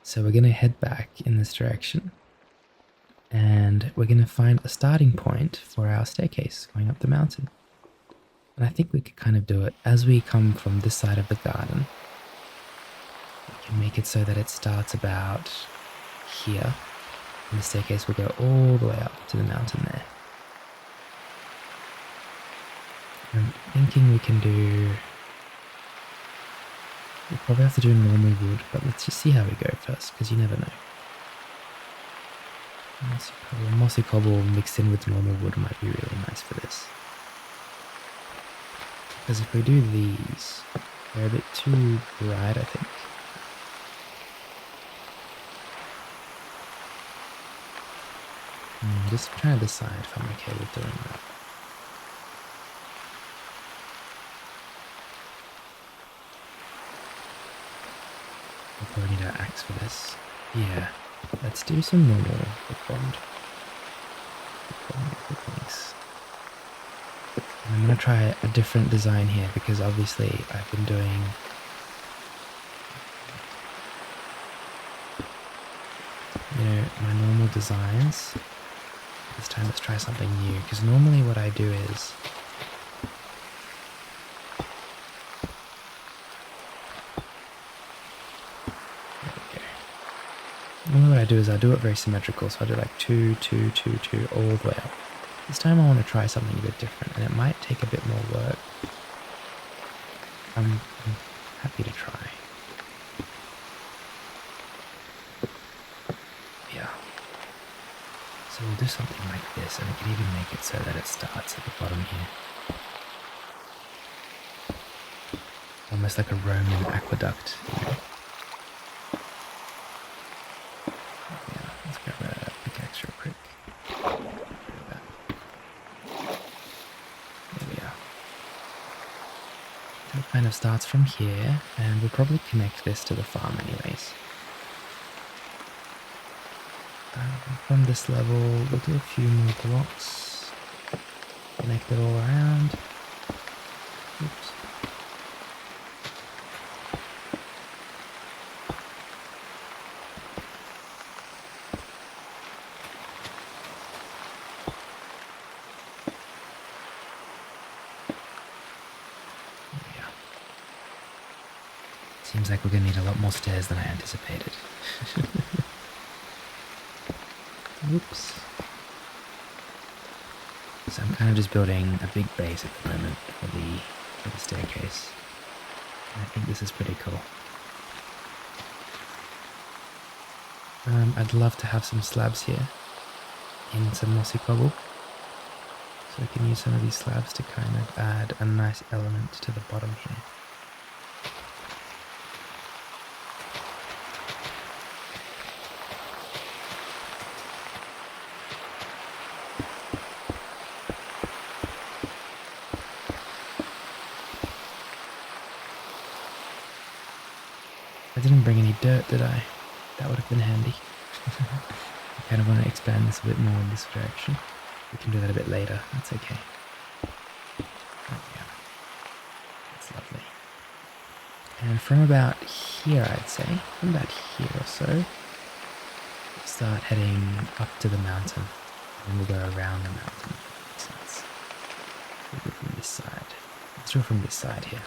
So we're going to head back in this direction. And we're going to find a starting point for our staircase going up the mountain. And I think we could kind of do it as we come from this side of the garden. We can make it so that it starts about here. And the staircase will go all the way up to the mountain there. I'm thinking we can do... We'll probably have to do normal wood, but let's just see how we go first, because you never know. Mossy cobble mixed in with normal wood might be really nice for this. Because if we do these, they're a bit too bright, I think. I'm just trying to decide if I'm okay with doing that. We'll probably need our axe for this. Yeah, let's do some normal brick bond. Thanks. And I'm going to try a different design here because obviously I've been doing my normal designs. This time let's try something new, because normally what I do is I do it very symmetrical, so I do like 2, 2, 2, 2 all the way up. This time I want to try something a bit different, and it might take a bit more work. I'm happy to try. Yeah. So we'll do something like this, and we can even make it so that it starts at the bottom here. Almost like a Roman aqueduct, you know? starts from here, and we'll probably connect this to the farm anyways. From this level, we'll do a few more blocks, connect it all around. Oops. Seems like we're going to need a lot more stairs than I anticipated. Oops. So I'm kind of just building a big base at the moment for the staircase. And I think this is pretty cool. I'd love to have some slabs here in some mossy cobble. So I can use some of these slabs to kind of add a nice element to the bottom here. I didn't bring any dirt, did I? That would have been handy. I kind of want to expand this a bit more in this direction. We can do that a bit later, that's okay. There we go. That's lovely. And from about here, I'd say, from about here or so, we'll start heading up to the mountain. And then we'll go around the mountain. So we'll go from this side. Let's do it from this side here.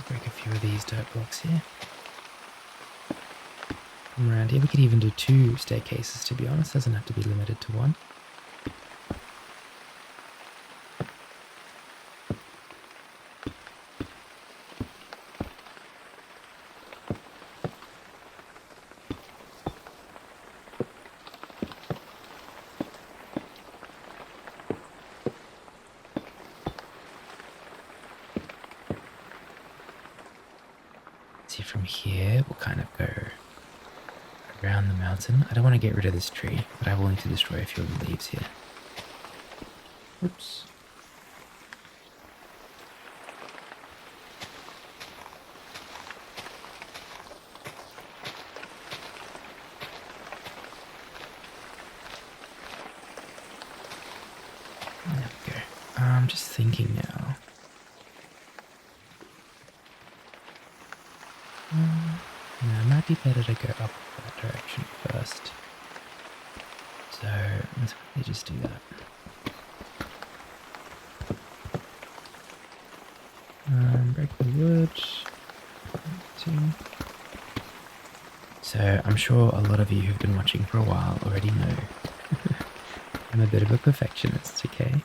Break a few of these dirt blocks here. Come around here. We could even do 2 staircases, to be honest. Doesn't have to be limited to 1. See, from here, we'll kind of go around the mountain. I don't want to get rid of this tree, but I will need to destroy a few of the leaves here. Oops. There we go. I'm just thinking now. No, it might be better to go up that direction first. So let's quickly just do that. Break the wood. 2. So I'm sure a lot of you who've been watching for a while already know I'm a bit of a perfectionist, okay?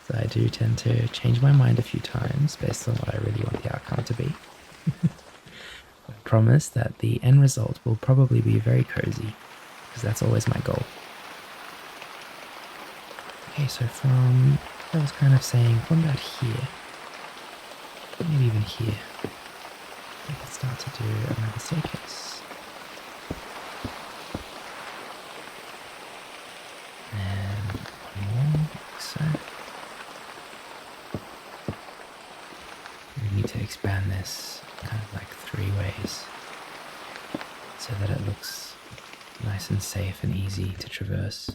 So I do tend to change my mind a few times based on what I really want the outcome to be. I promise that the end result will probably be very cozy, because that's always my goal. Okay, so from, I was kind of saying, from about here, maybe even here, we can start to do another staircase. And one more, like so. We need to expand this kind of like 3 ways so that it looks nice and safe and easy to traverse.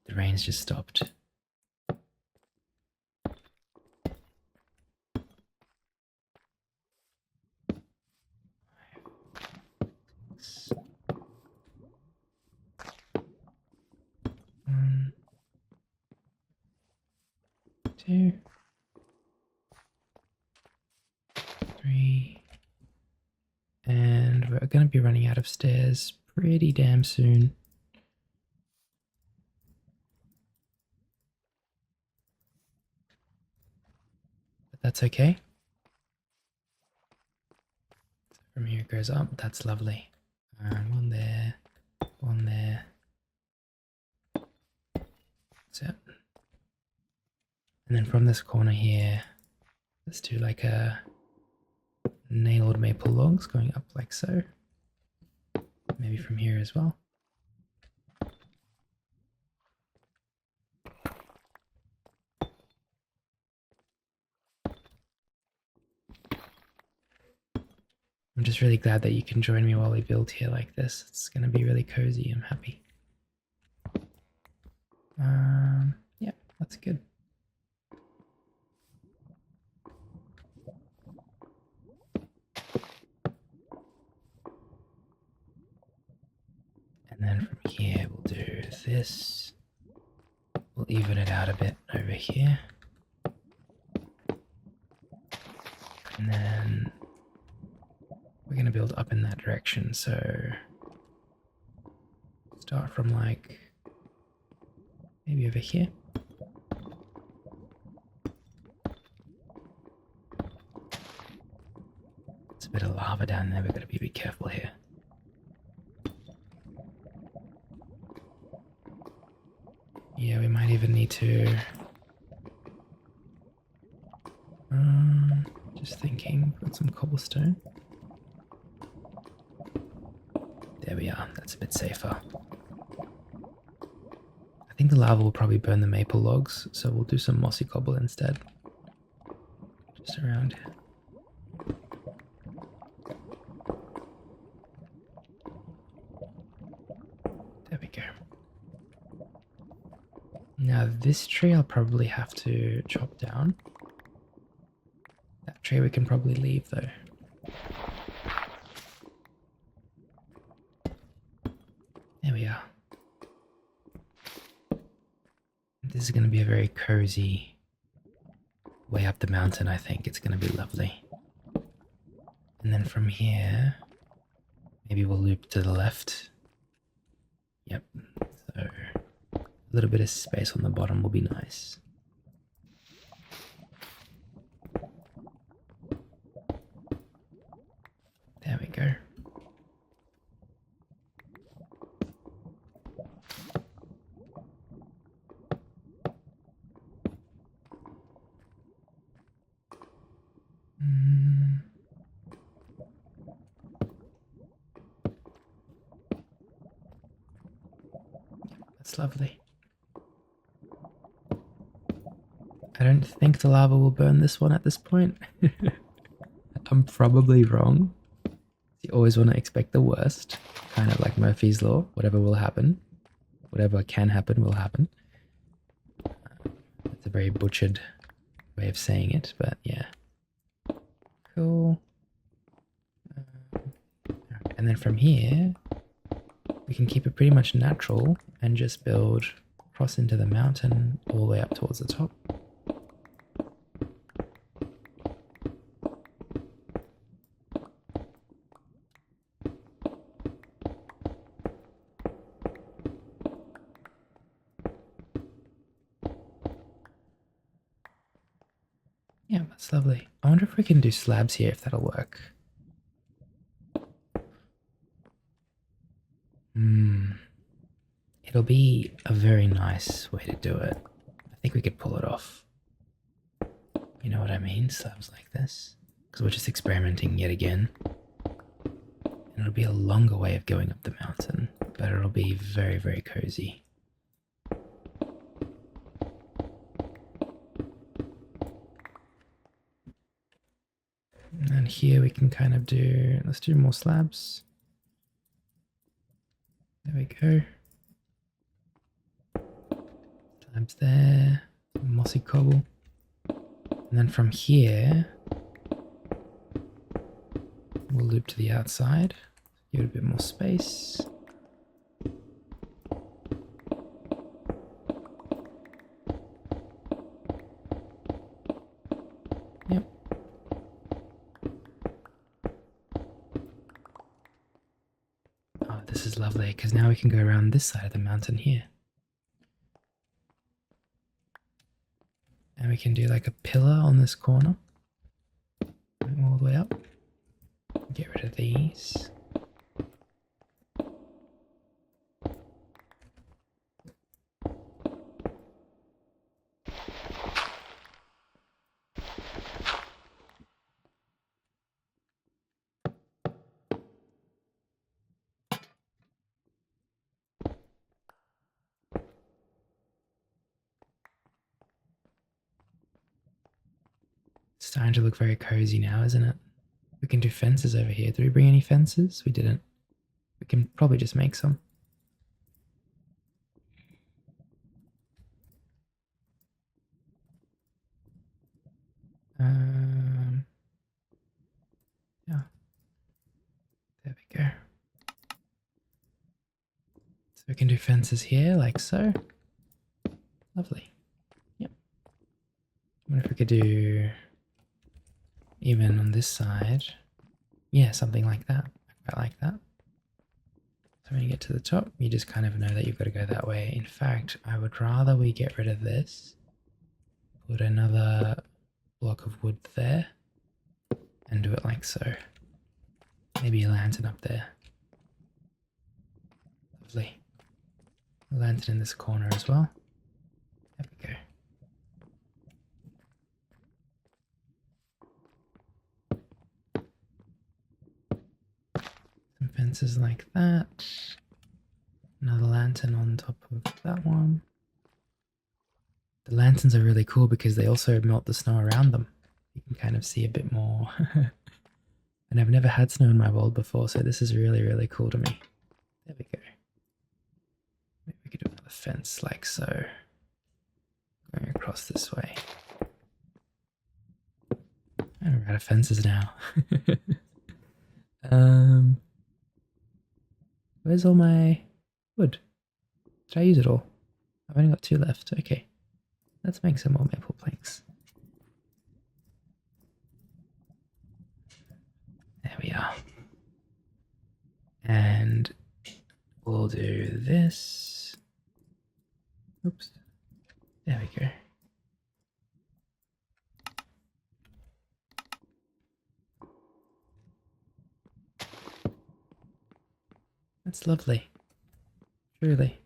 The rain's just stopped. One, 2, 3, and we're going to be running out of stairs pretty damn soon. But that's okay. So from here it goes up, that's lovely. One there, one there. That's it. And then from this corner here, let's do like a nailed maple logs going up like so. Maybe from here as well. I'm just really glad that you can join me while we build here like this. It's going to be really cozy. I'm happy. Yeah, that's good. And then from here, we'll do this. We'll even it out a bit over here. And then we're going to build up in that direction. So start from like maybe over here. There's a bit of lava down there. We've got to be a bit careful here. Yeah, we might even need to... just thinking, put some cobblestone. There we are, that's a bit safer. I think the lava will probably burn the maple logs, so we'll do some mossy cobble instead. Just around here. There we go. Now this tree I'll probably have to chop down. That tree we can probably leave though. There we are. This is going to be a very cozy way up the mountain, I think. It's going to be lovely. And then from here, maybe we'll loop to the left. Yep. So a little bit of space on the bottom will be nice. There we go. That's lovely. I don't think the lava will burn this one at this point. I'm probably wrong. You always want to expect the worst, kind of like Murphy's Law. Whatever will happen, whatever can happen will happen. It's a very butchered way of saying it, but yeah. Cool. And then from here, we can keep it pretty much natural and just build across into the mountain all the way up towards the top. Yeah, that's lovely. I wonder if we can do slabs here, if that'll work. It'll be a very nice way to do it. I think we could pull it off. You know what I mean? Slabs like this. Because we're just experimenting yet again. And it'll be a longer way of going up the mountain, but it'll be very, very cozy. And here we can kind of do, let's do more slabs. There we go. Slabs there, mossy cobble. And then from here, we'll loop to the outside, give it a bit more space. Yep. Oh, this is lovely, because now we can go around this side of the mountain here. And we can do like a pillar on this corner. All the way up. Get rid of these. It's starting to look very cozy now, isn't it? We can do fences over here. Did we bring any fences? We didn't. We can probably just make some. Yeah. There we go. So we can do fences here, like so. Lovely. Yep. I wonder if we could do even on this side. Yeah, something like that. I quite like that. So when you get to the top, you just kind of know that you've got to go that way. In fact, I would rather we get rid of this, put another block of wood there, and do it like so. Maybe a lantern up there. Lovely. A lantern in this corner as well. There we go. Some fences like that. Another lantern on top of that one. The lanterns are really cool because they also melt the snow around them. You can kind of see a bit more. And I've never had snow in my world before, so this is really, really cool to me. There we go. Maybe we could do another fence like so. Going across this way. I'm out of fences now. Where's all my wood? Did I use it all? I've only got 2 left. Okay. Let's make some more maple planks. There we are. And we'll do this. Oops. There we go. That's lovely. Truly.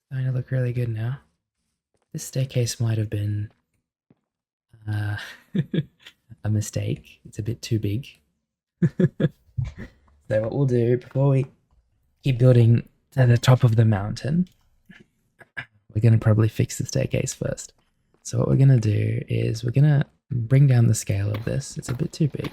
Starting to look really good now. This staircase might have been a mistake. It's a bit too big. So what we'll do before we keep building to the top of the mountain, we're going to probably fix the staircase first. So what we're going to do is we're going to bring down the scale of this. It's a bit too big.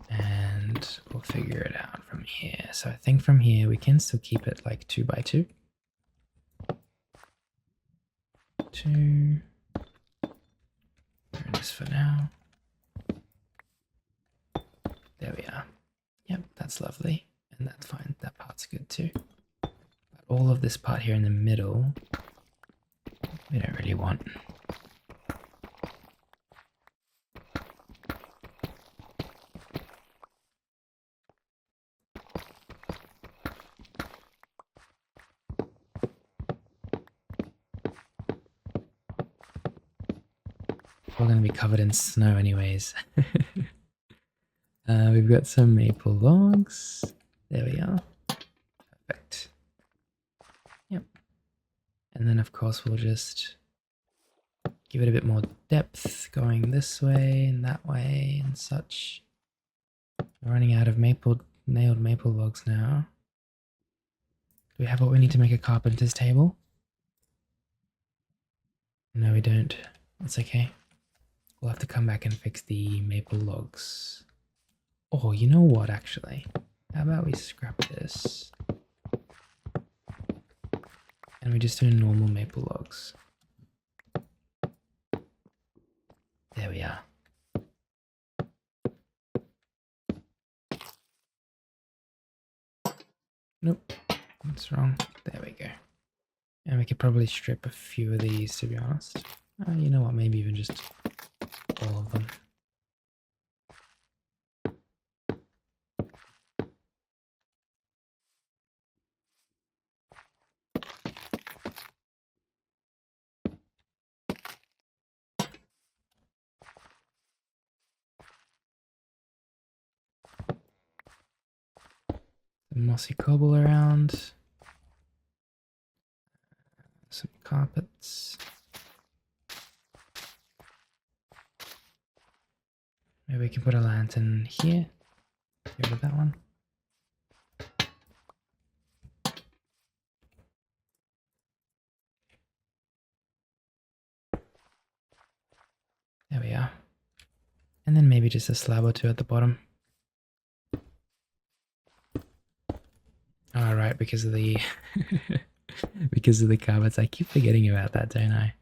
And we'll figure it out from here. So I think from here we can still keep it like 2 by 2. 2. Doing this for now. There we are. Yep, that's lovely. And that's fine. That part's good too. But all of this part here in the middle, we don't really want. We're going to be covered in snow anyways. We've got some maple logs. There we are. Perfect. Yep. And then of course we'll just give it a bit more depth going this way and that way and such. We're running out of nailed maple logs now. Do we have what we need to make a carpenter's table? No, we don't. That's okay. We'll have to come back and fix the maple logs. Oh, you know what, actually? How about we scrap this? And we just do normal maple logs. There we are. Nope, that's wrong. There we go. And we could probably strip a few of these, to be honest. You know what, maybe even just all of them. The mossy cobble around. Some carpets. Maybe we can put a lantern here. Get rid of that one. And then maybe just a slab or two at the bottom. All right, because of the because of the carpets. I keep forgetting about that, don't I?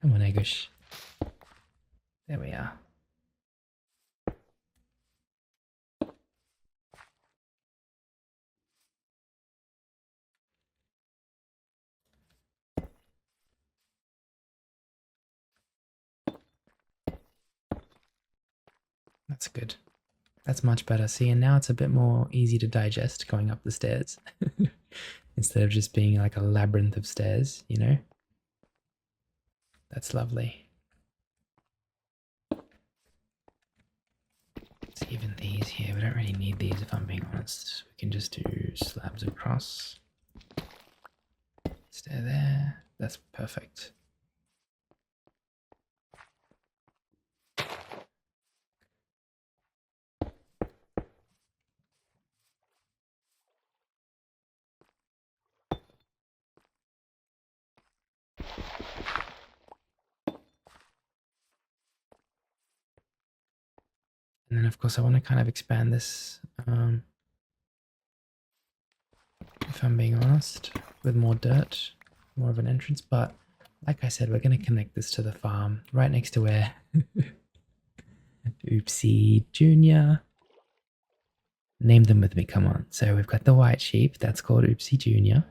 Come on, Egush. There we are. That's good. That's much better. See, and now it's a bit more easy to digest going up the stairs. Instead of just being like a labyrinth of stairs, you know? That's lovely. So even these here, we don't really need these if I'm being honest. We can just do slabs across. Stair there. That's perfect. And then of course I want to kind of expand this, if I'm being honest, with more dirt, more of an entrance. But like I said, we're going to connect this to the farm right next to where Oopsie Junior. Name them with me, come on. So we've got the white sheep, that's called Oopsie Junior.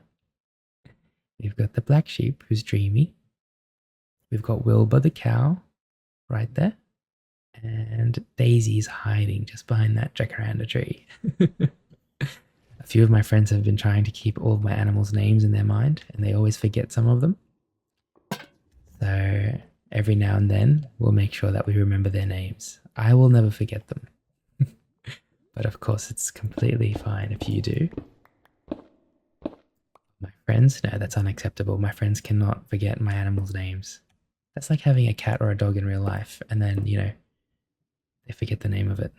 We've got the black sheep, who's Dreamy. We've got Wilbur the cow, right there. And Daisy's hiding just behind that jacaranda tree. A few of my friends have been trying to keep all of my animals' names in their mind, and they always forget some of them. So every now and then, we'll make sure that we remember their names. I will never forget them. But of course, it's completely fine if you do. My friends, no, that's unacceptable. My friends cannot forget my animals' names. That's like having a cat or a dog in real life, and then, you know, they forget the name of it.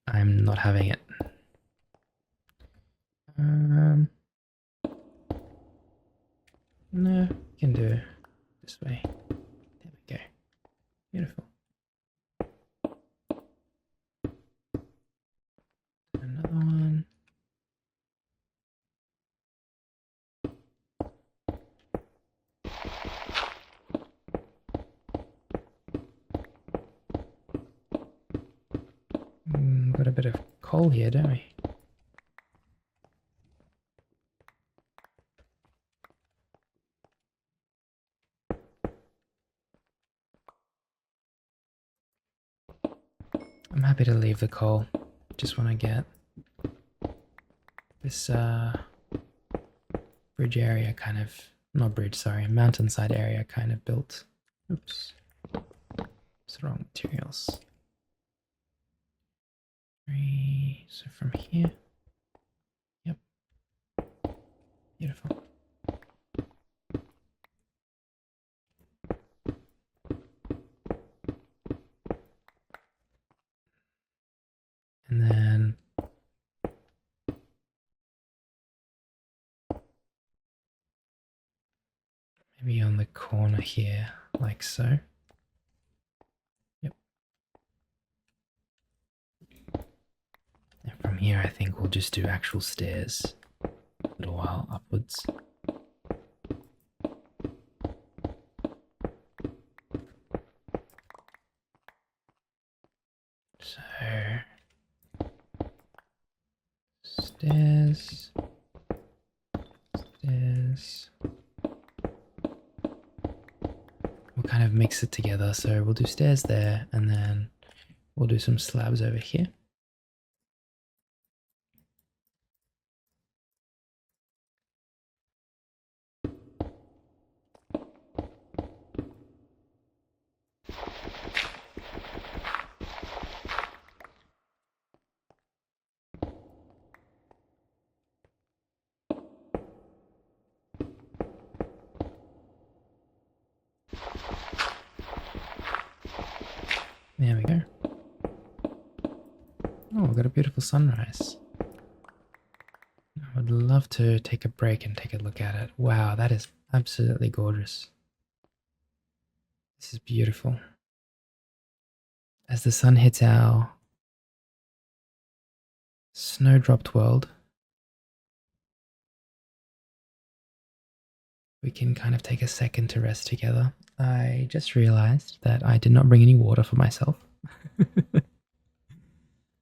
I'm not having it. No, we can do it this way. There we go. Beautiful. Another one. Got a bit of coal here, don't we? I'm happy to leave the coal. Just want to get this bridge area kind of, not bridge, sorry, mountainside area kind of built. Oops. It's the wrong materials. So from here. Yep. Beautiful. And then maybe on the corner here, like so. Yep. And from here, I think we'll just do actual stairs a little while upwards. So, stairs, stairs. We'll kind of mix it together. So we'll do stairs there, and then we'll do some slabs over here. There we go. Oh, we've got a beautiful sunrise. I would love to take a break and take a look at it. Wow, that is absolutely gorgeous. This is beautiful. as the sun hits our snowdropped world, we can kind of take a second to rest together. I just realized that I did not bring any water for myself.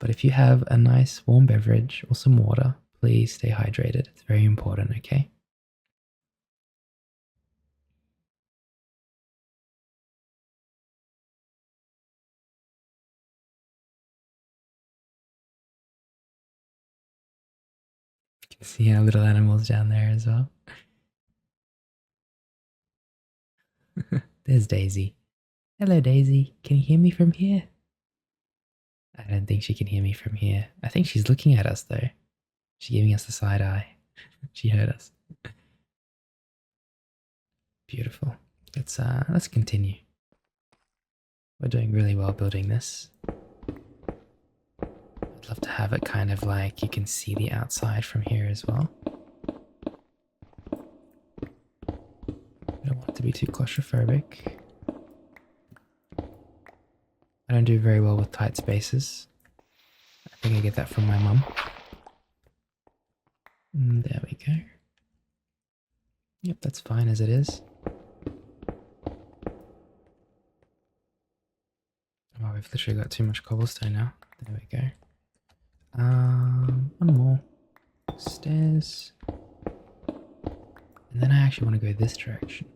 But if you have a nice warm beverage or some water, please stay hydrated. It's very important, okay? You can see our little animals down there as well. There's Daisy. Hello, Daisy. Can you hear me from here? I don't think she can hear me from here. I think she's looking at us, though. She's giving us the side eye. She heard us. Beautiful. Let's continue. We're doing really well building this. I'd love to have it kind of like you can see the outside from here as well. I don't want it to be too claustrophobic. I don't do very well with tight spaces. I think I get that from my mum. There we go. Yep, that's fine as it is. Oh, we've literally got too much cobblestone now. There we go. One more. Stairs. And then I actually want to go this direction.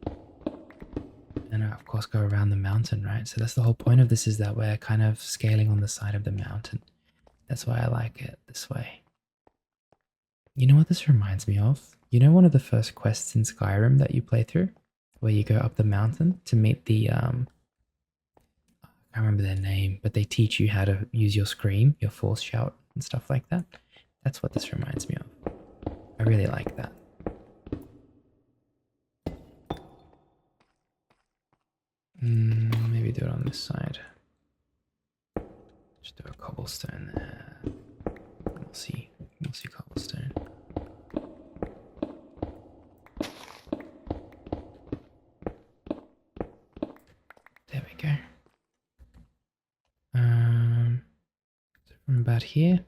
And of course go around the mountain, right? So that's the whole point of this, is that we're kind of scaling on the side of the mountain. That's why I like it this way. You know what this reminds me of? You know one of the first quests in Skyrim that you play through? Where you go up the mountain to meet the, I can't remember their name, but they teach you how to use your scream, your force shout and stuff like that. That's what this reminds me of. I really like that. Maybe do it on this side. Just do a cobblestone there. We'll see cobblestone. There we go. So from about here.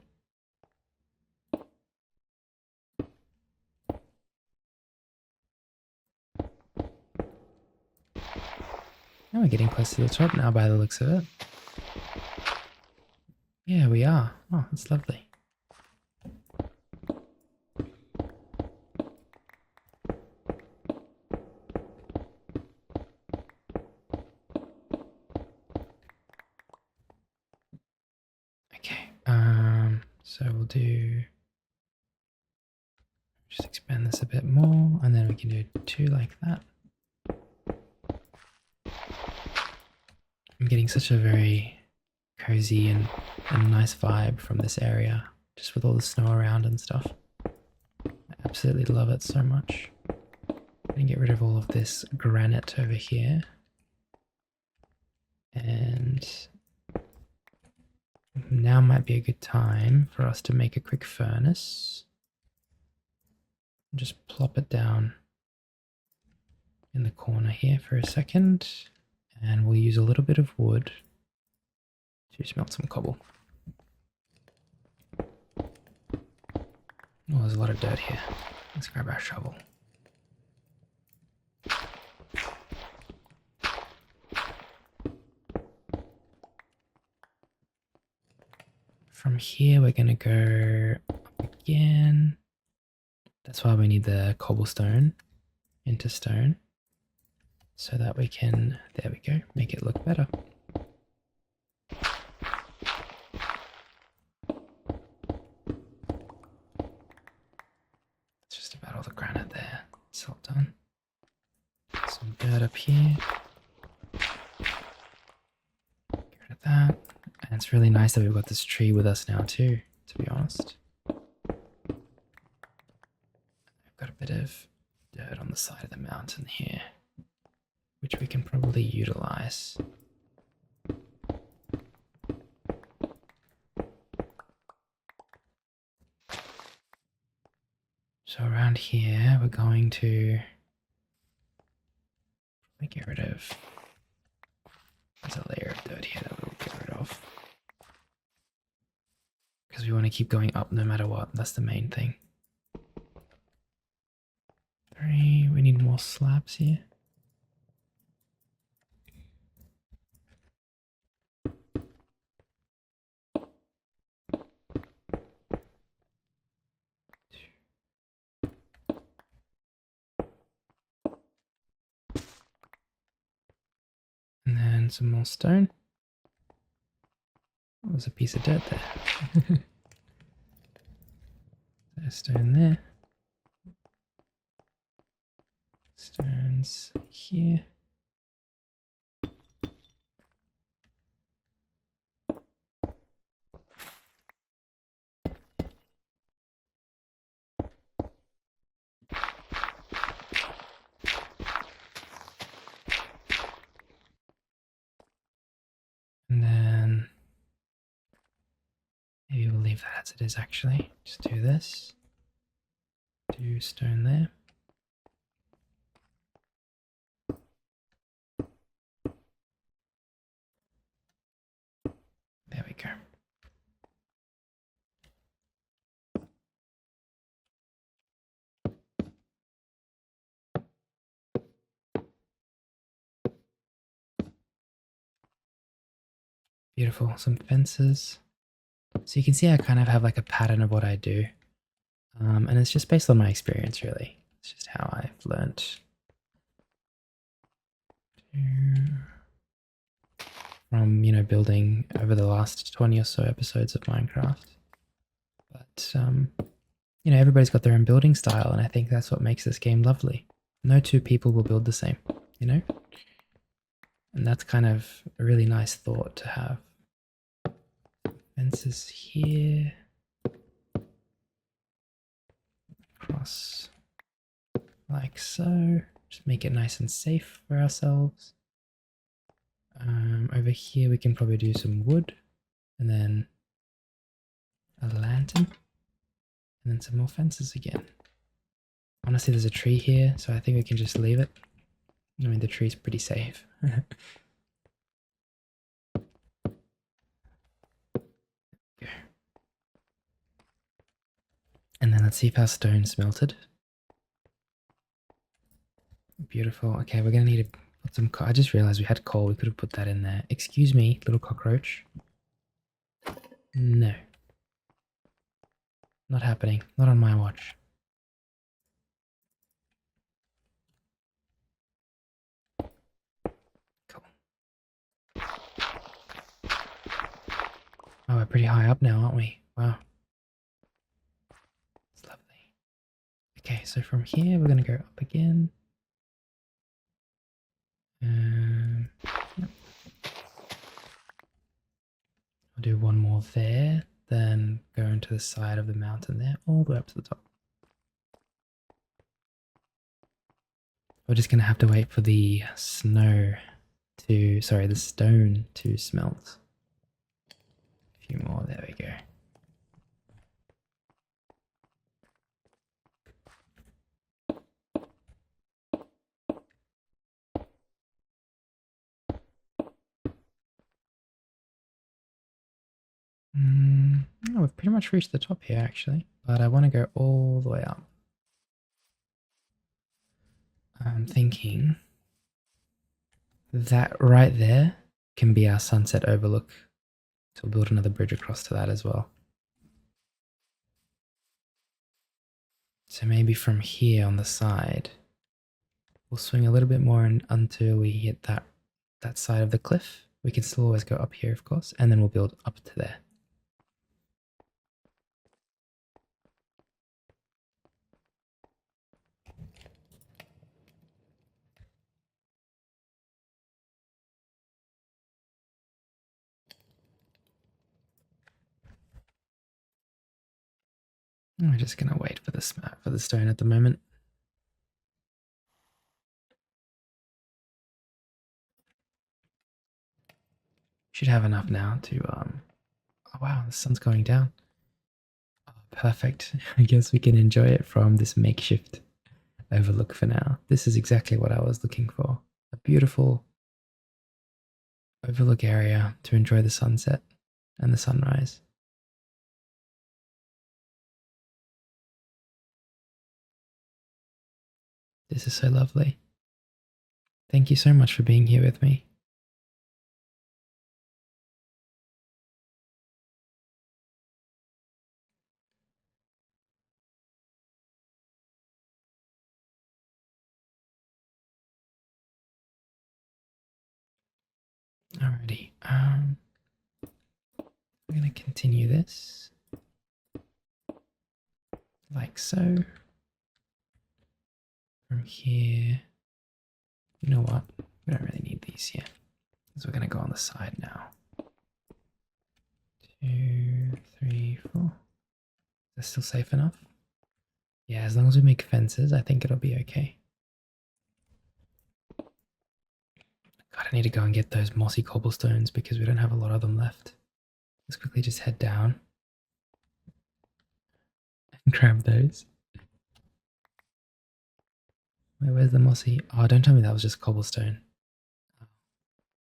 Now we're getting close to the top now by the looks of it. Yeah, we are. Oh, that's lovely. Okay, so we'll do, just expand this a bit more, and then we can do two like that. I'm getting such a very cozy and nice vibe from this area, just with all the snow around and stuff. I absolutely love it so much. I'm going to get rid of all of this granite over here. And now might be a good time for us to make a quick furnace. Just plop it down in the corner here for a second. And we'll use a little bit of wood to smelt some cobble. Oh, there's a lot of dirt here. Let's grab our shovel. From here, we're going to go up again. That's why we need the cobblestone into stone, so that we can, there we go, make it look better. It's just about all the granite there. It's all done. Some dirt up here. Get rid of that. And it's really nice that we've got this tree with us now too, to be honest. I've got a bit of dirt on the side of the mountain here, which we can probably utilize. So around here, we're going to get rid of, there's a layer of dirt here that we'll get rid of. Because we want to keep going up no matter what. That's the main thing. 3. We need more slabs here. And then some more stone. Oh, there's a piece of dirt there. There's stone there. Stones here. And then maybe we'll leave that as it is actually. Just do this. Do stone there. There we go. Beautiful. Some fences. So you can see I kind of have like a pattern of what I do. And it's just based on my experience, really. It's just how I've learnt from, you know, building over the last 20 or so episodes of Minecraft. But, you know, everybody's got their own building style, and I think that's what makes this game lovely. No two people will build the same, you know? And that's kind of a really nice thought to have. Fences here. Across like so. Just make it nice and safe for ourselves. Over here we can probably do some wood. And then a lantern. And then some more fences again. Honestly, there's a tree here, so I think we can just leave it. I mean, the tree's pretty safe. And then let's see if our stone's melted. Beautiful. Okay, we're going to need to put some... I just realized we had coal. We could have put that in there. Excuse me, little cockroach. No. Not happening. Not on my watch. Cool. Oh, we're pretty high up now, aren't we? Wow. It's lovely. Okay, so from here we're going to go up again. Yep. I'll do one more there, then go into the side of the mountain there, all the way up to the top. We're just going to have to wait for the the stone to smelt. A few more, there we go. Oh, we've pretty much reached the top here actually, but I want to go all the way up. I'm thinking that right there can be our sunset overlook. So we'll build another bridge across to that as well. So maybe from here on the side, we'll swing a little bit more until we hit that side of the cliff. We can still always go up here, of course, and then we'll build up to there. We're just going to wait for the stone at the moment. Should have enough now to oh wow, the sun's going down. Oh, perfect. I guess we can enjoy it from this makeshift overlook for now. This is exactly what I was looking for. A beautiful overlook area to enjoy the sunset and the sunrise. This is so lovely. Thank you so much for being here with me. Alrighty, we're going to continue this like so. From here, you know what? We don't really need these here, because we're going to go on the side now. 2, 3, 4. Is that still safe enough? Yeah, as long as we make fences, I think it'll be okay. God, I need to go and get those mossy cobblestones because we don't have a lot of them left. Let's quickly just head down and grab those. Wait, where's the mossy? Oh, don't tell me that was just cobblestone.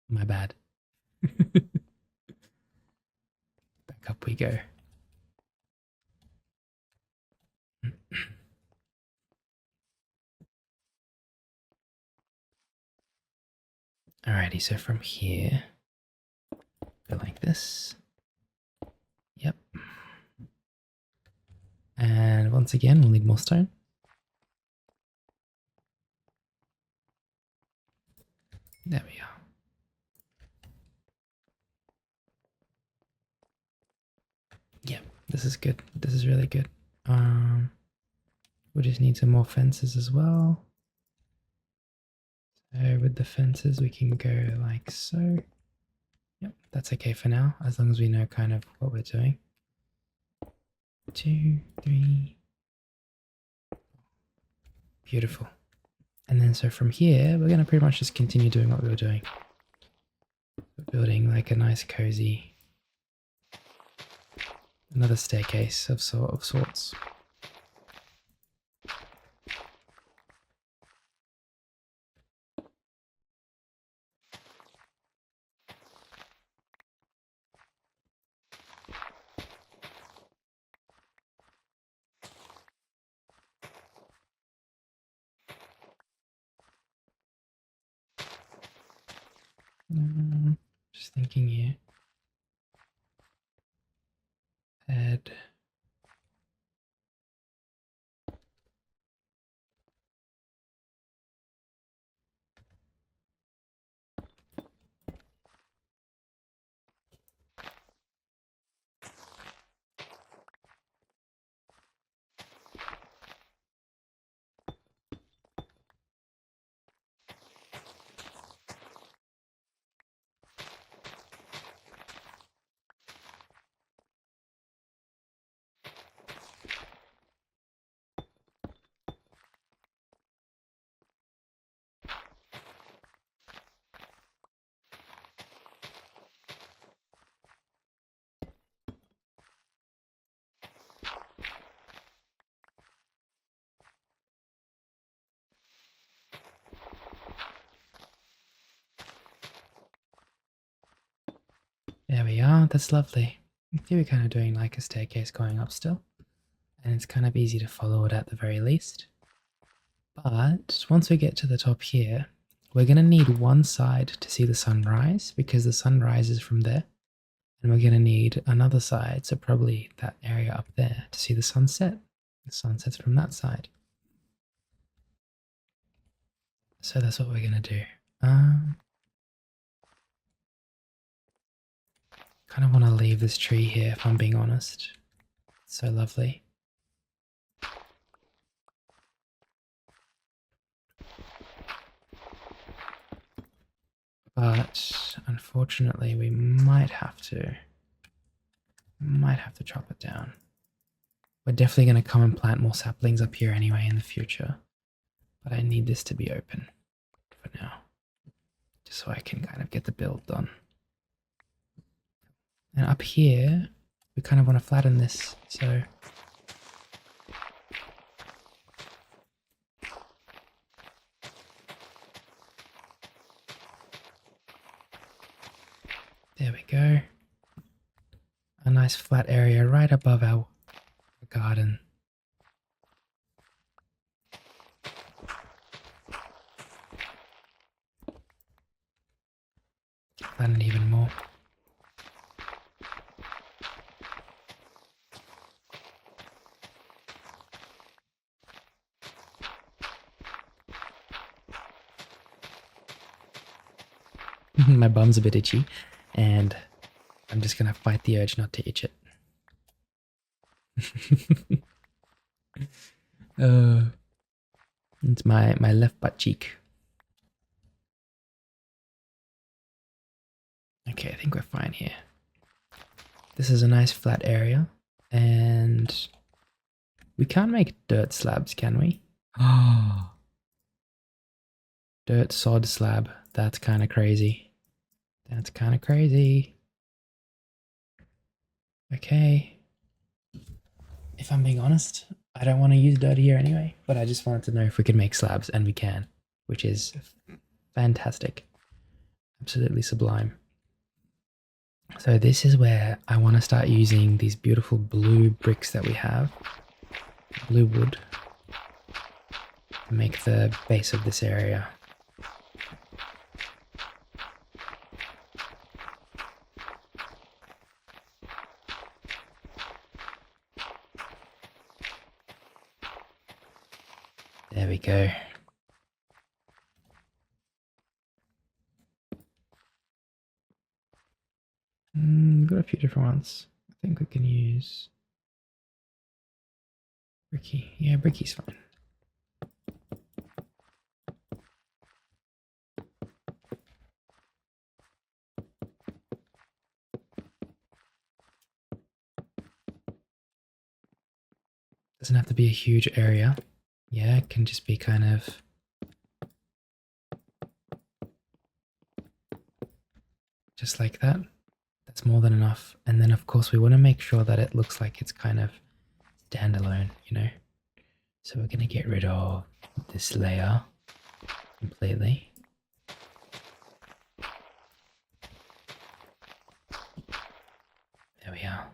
My bad. Back up we go. Alrighty, so from here, go like this. Yep. And once again, we'll need more stone. There we are. Yep, this is good. This is really good. We just need some more fences as well. So with the fences, we can go like so. Yep, that's okay for now, as long as we know kind of what we're doing. 2, 3. Beautiful. And then so from here, we're going to pretty much just continue doing what we were doing. We're building like a nice cozy, another staircase of sorts. Just thinking here. Head. There we are, that's lovely. Here we're kind of doing like a staircase going up still. And it's kind of easy to follow it at the very least. But once we get to the top here, we're going to need one side to see the sun rise because the sun rises from there. And we're going to need another side, so probably that area up there, to see the sunset. The sun sets from that side. So that's what we're going to do. Kind of want to leave this tree here if I'm being honest. It's so lovely. But unfortunately we might have to chop it down. We're definitely going to come and plant more saplings up here anyway in the future. But I need this to be open for now. Just so I can kind of get the build done. And up here, we kind of want to flatten this, so there we go. A nice flat area right above our garden. flatten it even more. My bum's a bit itchy, and I'm just gonna fight the urge not to itch it. It's my left butt cheek. Okay, I think we're fine here. This is a nice flat area, and we can't make dirt slabs, can we? Oh, dirt sod slab. That's kind of crazy. That's kind of crazy. Okay. If I'm being honest, I don't want to use dirt here anyway, but I just wanted to know if we could make slabs, and we can, which is fantastic. Absolutely sublime. So this is where I want to start using these beautiful blue bricks that we have, blue wood, to make the base of this area. There we go. We've got a few different ones. I think we can use bricky. Yeah, bricky's fine. Doesn't have to be a huge area. Yeah, it can just be kind of just like that. That's more than enough. And then of course we want to make sure that it looks like it's kind of standalone, you know? So we're going to get rid of this layer completely. There we are.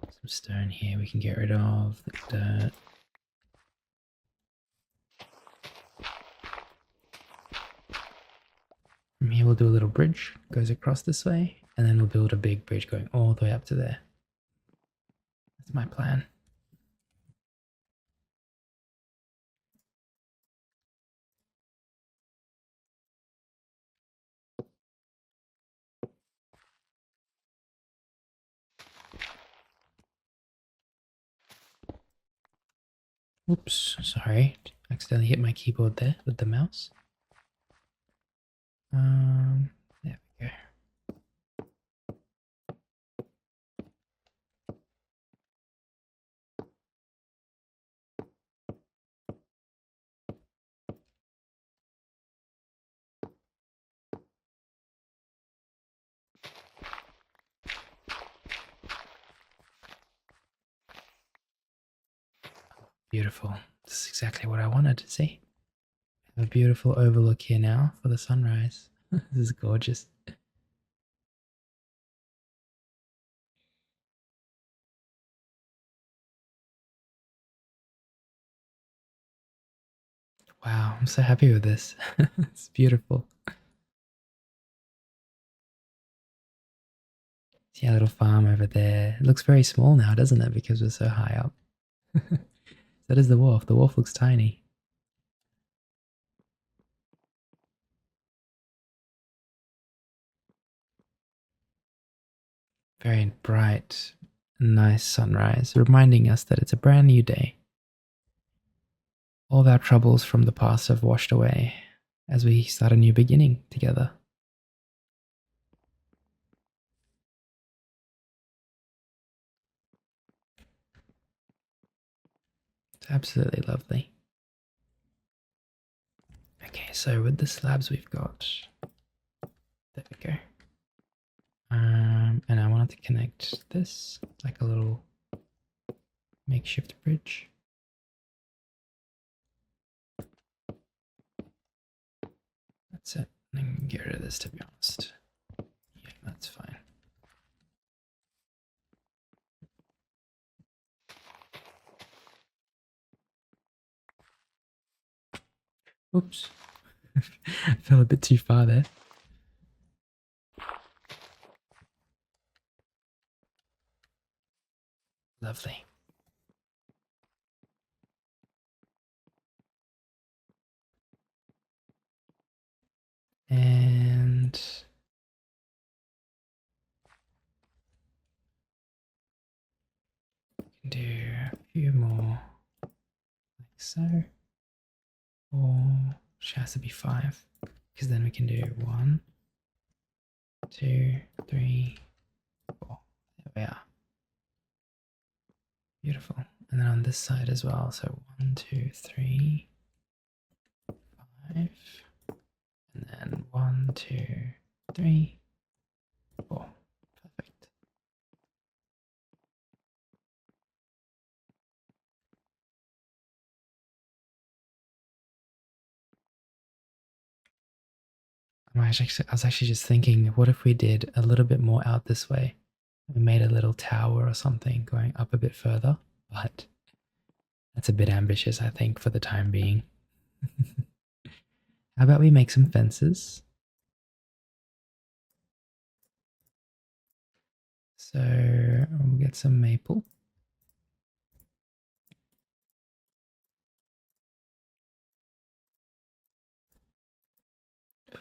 Some stone here we can get rid of, the dirt. From here we'll do a little bridge, goes across this way, and then we'll build a big bridge going all the way up to there. That's my plan. Oops, sorry. Accidentally hit my keyboard there with the mouse. There we go. Beautiful. This is exactly what I wanted to see. I have a beautiful overlook here now for the sunrise. This is gorgeous. Wow, I'm so happy with this. It's beautiful. See a little farm over there. It looks very small now, doesn't it? Because we're so high up. That is the wharf. The wharf looks tiny. Very bright, nice sunrise, reminding us that it's a brand new day. All of our troubles from the past have washed away as we start a new beginning together. It's absolutely lovely. Okay, so with the slabs we've got, there we go. And I wanted to connect this like a little makeshift bridge. That's it. I can get rid of this, to be honest. Yeah, that's fine. Oops. I fell a bit too far there. Lovely. And do a few more like so. Or she has to be 5, because then we can do 1, 2, 3, 4. There we are. Beautiful. And then on this side as well. So 1, 2, 3, 5. And then 1, 2, 3, 4. Perfect. I was actually just thinking, what if we did a little bit more out this way? We made a little tower or something going up a bit further, but that's a bit ambitious, I think, for the time being. How about we make some fences? So we'll get some maple.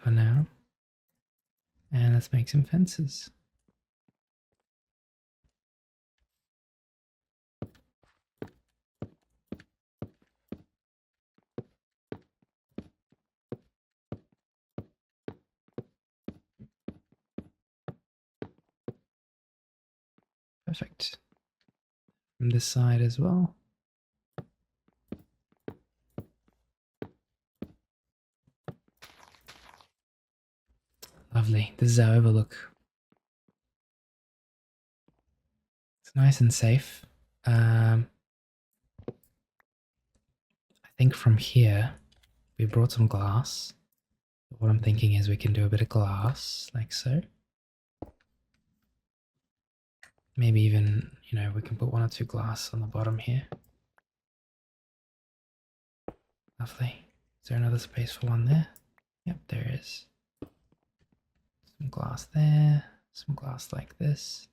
For now. And let's make some fences. Perfect. From this side as well. Lovely. This is our overlook. It's nice and safe. I think from here we brought some glass. What I'm thinking is we can do a bit of glass, like so. Maybe even, we can put 1 or 2 glass on the bottom here. Lovely. Is there another space for one there? Yep, there is. Some glass there, some glass like this.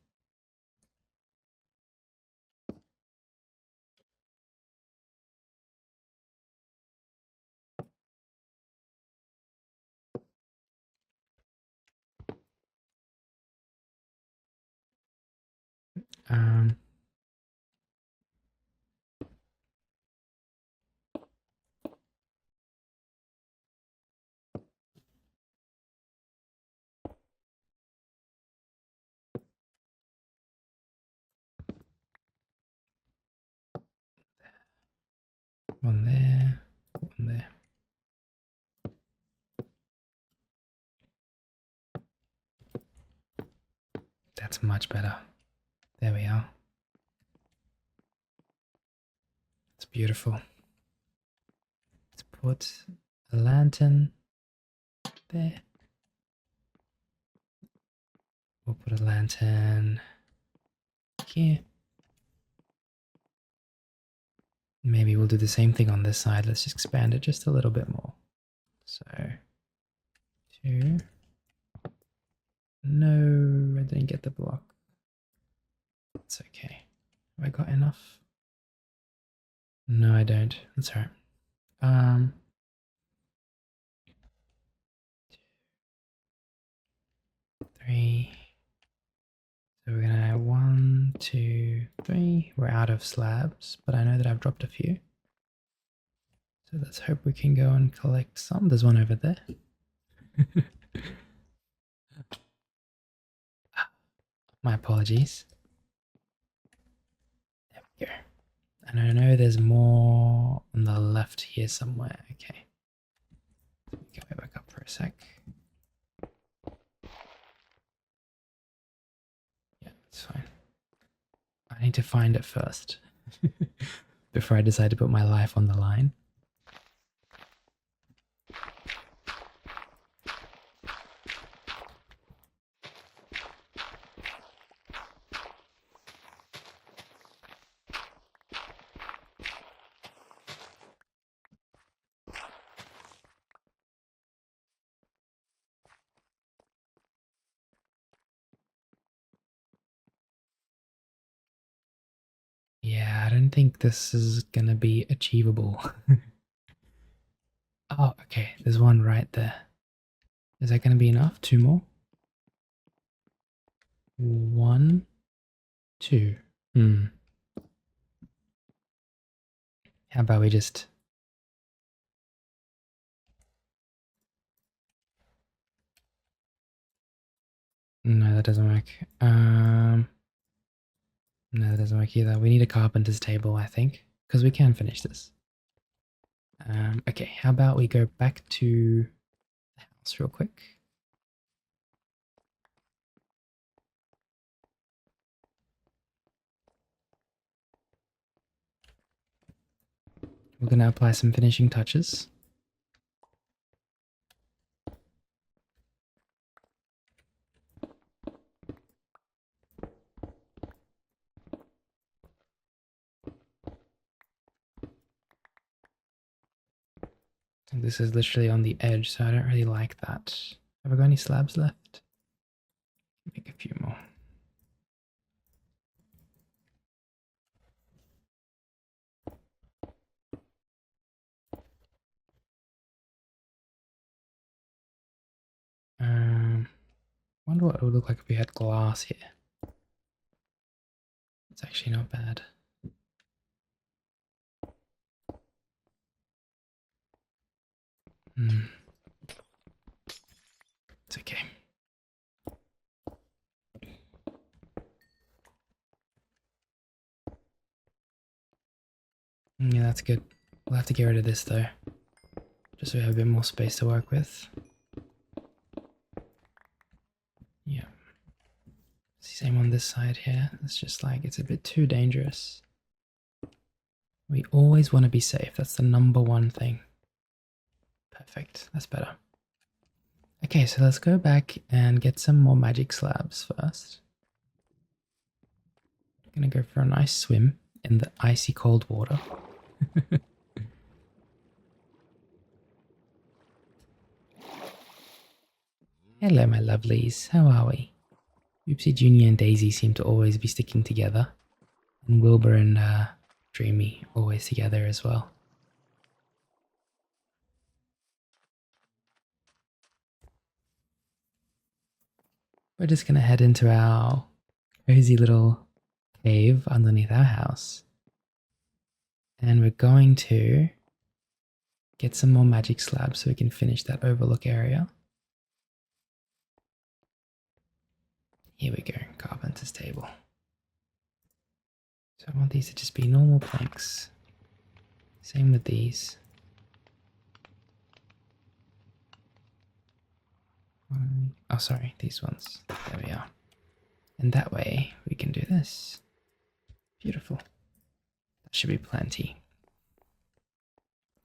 Um, One there, one there. That's much better. There we are. It's beautiful. Let's put a lantern there. We'll put a lantern here. Maybe we'll do the same thing on this side. Let's just expand it just a little bit more. So, 2. No, I didn't get the block. It's okay. Have I got enough? No, I don't. That's all right. 3. So we're gonna 1, 2, 3. We're out of slabs, but I know that I've dropped a few. So let's hope we can go and collect some. There's one over there. My apologies. There we go. And I know there's more on the left here somewhere. Okay. Get way back up for a sec. Yeah, it's fine. I need to find it first before I decide to put my life on the line. Yeah, I don't think this is gonna be achievable. Oh, okay, there's one right there. Is that gonna be enough? Two more? One, two. Hmm. How about we just... No, that doesn't work. No, that doesn't work either. We need a carpenter's table, I think, because we can finish this. Okay, how about we go back to the house real quick. We're going to apply some finishing touches. And this is literally on the edge, so I don't really like that. Have I got any slabs left? Make a few more. Wonder what it would look like if we had glass here. It's actually not bad. It's okay. Yeah, that's good. We'll have to get rid of this though, just so we have a bit more space to work with. Yeah. Same on this side here. It's just like, it's a bit too dangerous. We always want to be safe. That's the number one thing. Perfect. That's better. Okay, so let's go back and get some more magic slabs first. Gonna go for a nice swim in the icy cold water. Hello, my lovelies. How are we? Oopsie Junior and Daisy seem to always be sticking together. And Wilbur and Dreamy always together as well. We're just gonna head into our cozy little cave underneath our house. And we're going to get some more magic slabs so we can finish that overlook area. Here we go, carpenter's table. So I want these to just be normal planks. Same with these. Oh, sorry, these ones. There we are. And that way we can do this. Beautiful. That should be plenty.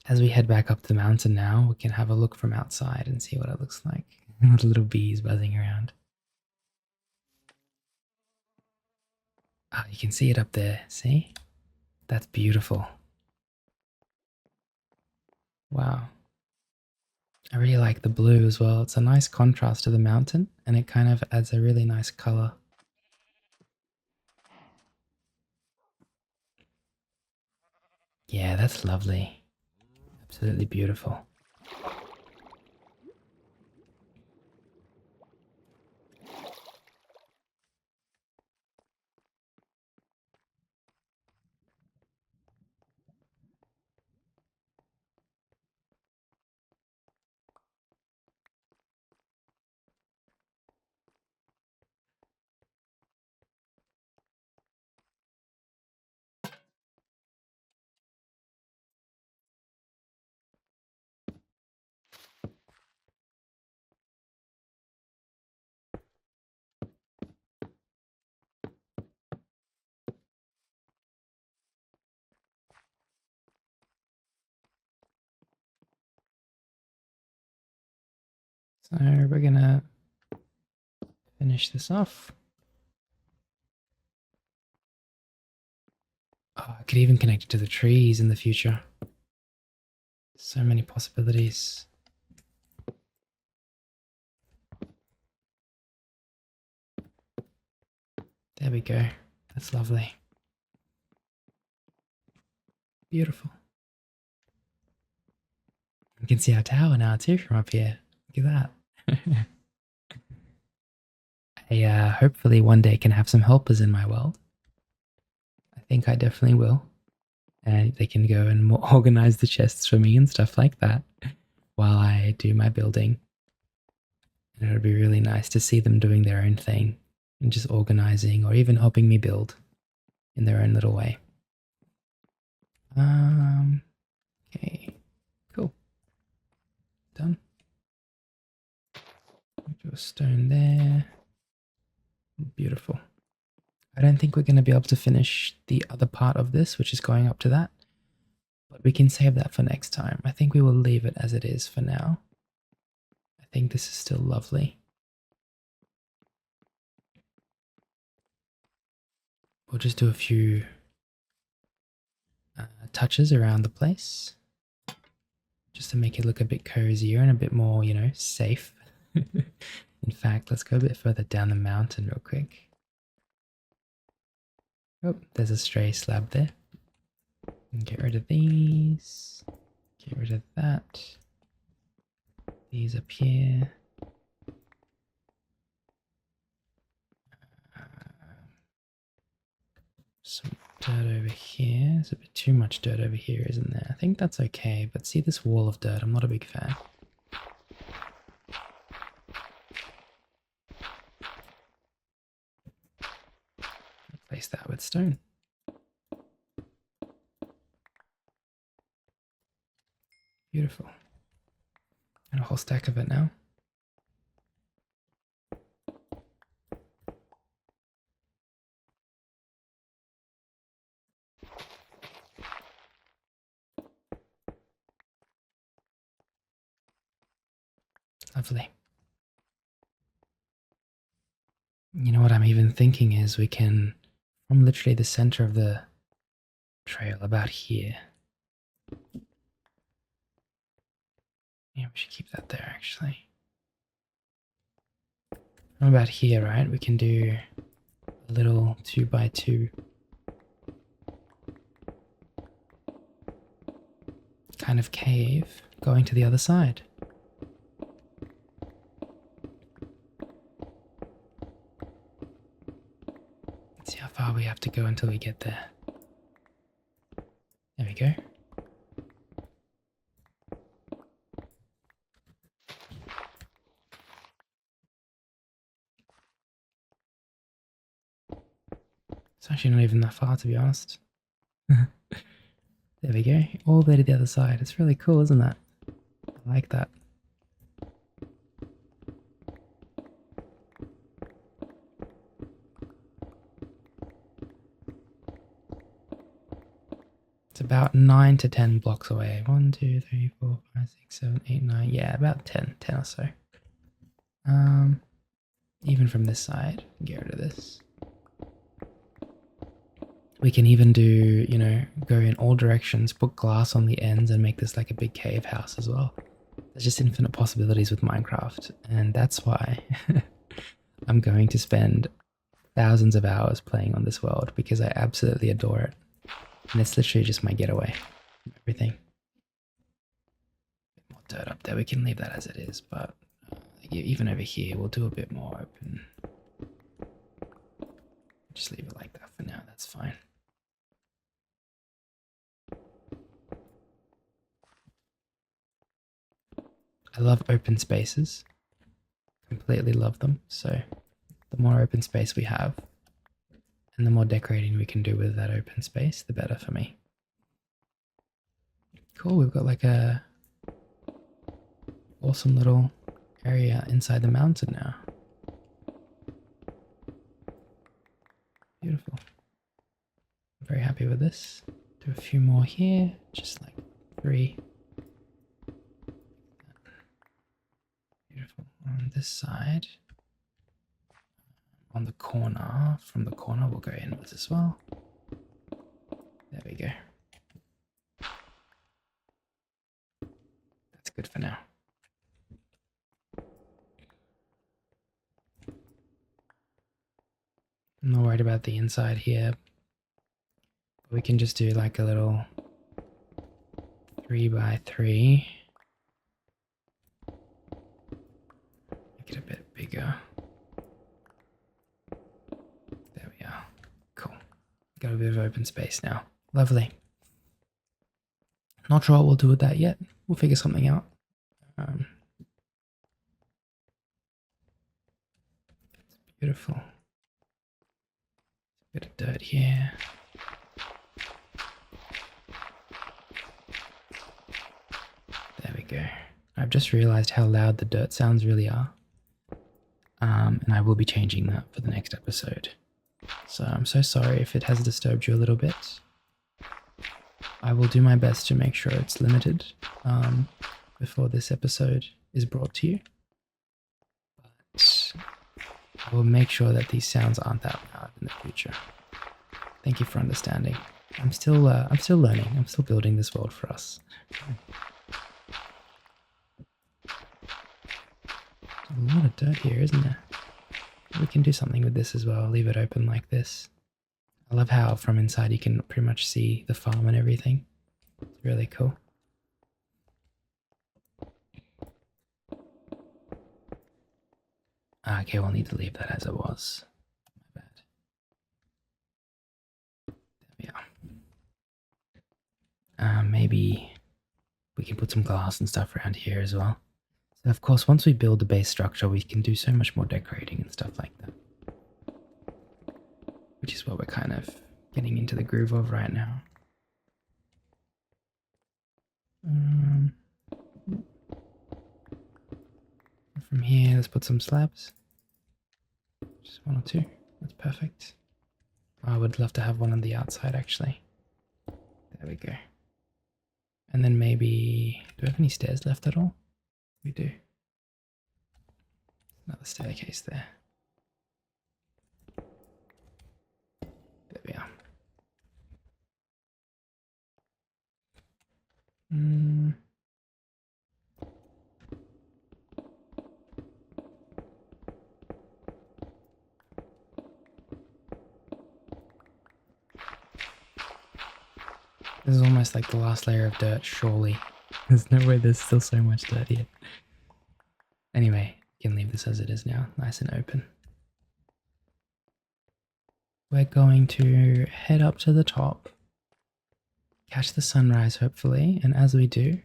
As we head back up the mountain now, we can have a look from outside and see what it looks like. With little bees buzzing around. Ah, you can see it up there, see? That's beautiful. Wow. I really like the blue as well. It's a nice contrast to the mountain and it kind of adds a really nice color. Yeah, that's lovely. Absolutely beautiful. So we're gonna finish this off. Oh, I could even connect it to the trees in the future. So many possibilities. There we go. That's lovely. Beautiful. You can see our tower now too from up here. Look at that. I hopefully one day can have some helpers in my world. I think I definitely will. And they can go and organize the chests for me and stuff like that while I do my building. And it would be really nice to see them doing their own thing and just organizing or even helping me build in their own little way. Okay, cool. Done. Do a stone there. Beautiful. I don't think we're going to be able to finish the other part of this, which is going up to that. But we can save that for next time. I think we will leave it as it is for now. I think this is still lovely. We'll just do a few touches around the place. Just to make it look a bit cozier and a bit more, you know, safe. In fact, let's go a bit further down the mountain real quick. Oh, there's a stray slab there. Get rid of these. Get rid of that. These up here. Some dirt over here. There's a bit too much dirt over here, isn't there? I think that's okay, but see this wall of dirt? I'm not a big fan. Replace that with stone. Beautiful. And a whole stack of it now. Lovely. You know what I'm even thinking is we can, from literally the center of the trail about here. Yeah, we should keep that there actually. From about here, right, we can do a little 2x2 kind of cave going to the other side. Let's see how far we have to go until we get there. There we go. It's actually not even that far, to be honest. There we go. All the way to the other side. It's really cool, isn't that? I like that. It's about 9 to 10 blocks away. 1, 2, 3, 4, 5, 6, 7, 8, 9. Yeah, about 10 or so. Even from this side, get rid of this. We can even do, you know, go in all directions, put glass on the ends and make this like a big cave house as well. There's just infinite possibilities with Minecraft, and that's why I'm going to spend thousands of hours playing on this world, because I absolutely adore it. And it's literally just my getaway from everything. A bit more dirt up there, we can leave that as it is, but even over here we'll do a bit more open. Just leave it like that for now, that's fine. I love open spaces. Completely love them. So the more open space we have and the more decorating we can do with that open space, the better for me. Cool, we've got like a awesome little area inside the mountain now. Beautiful. I'm very happy with this. Do a few more here, just like 3. Beautiful. On this side, on the corner, from the corner we'll go inwards as well. There we go. That's good for now. I'm not worried about the inside here. We can just do like a little 3x3. Make it a bit bigger. There we are. Cool. Got a bit of open space now. Lovely. Not sure what we'll do with that yet. We'll figure something out. It's beautiful. Bit of dirt here. There we go. I've just realized how loud the dirt sounds really are. And I will be changing that for the next episode. So I'm so sorry if it has disturbed you a little bit. I will do my best to make sure it's limited before this episode is brought to you. But I will make sure that these sounds aren't that loud in the future. Thank you for understanding. I'm still learning. I'm still building this world for us. There's a lot of dirt here, isn't there? We can do something with this as well. Leave it open like this. I love how from inside you can pretty much see the farm and everything. It's really cool. Okay, we'll need to leave that as it was. My bad. There we are. Maybe we can put some glass and stuff around here as well. So of course, once we build the base structure, we can do so much more decorating and stuff like that. Which is what we're kind of getting into the groove of right now. From here, let's put some slabs. Just one or two. That's perfect. I would love to have one on the outside, actually. There we go. And then maybe... do we have any stairs left at all? We do. Another staircase there. There we are. This is almost like the last layer of dirt, surely. There's no way there's still so much dirt here. Anyway, you can leave this as it is now, nice and open. We're going to head up to the top, catch the sunrise hopefully, and as we do...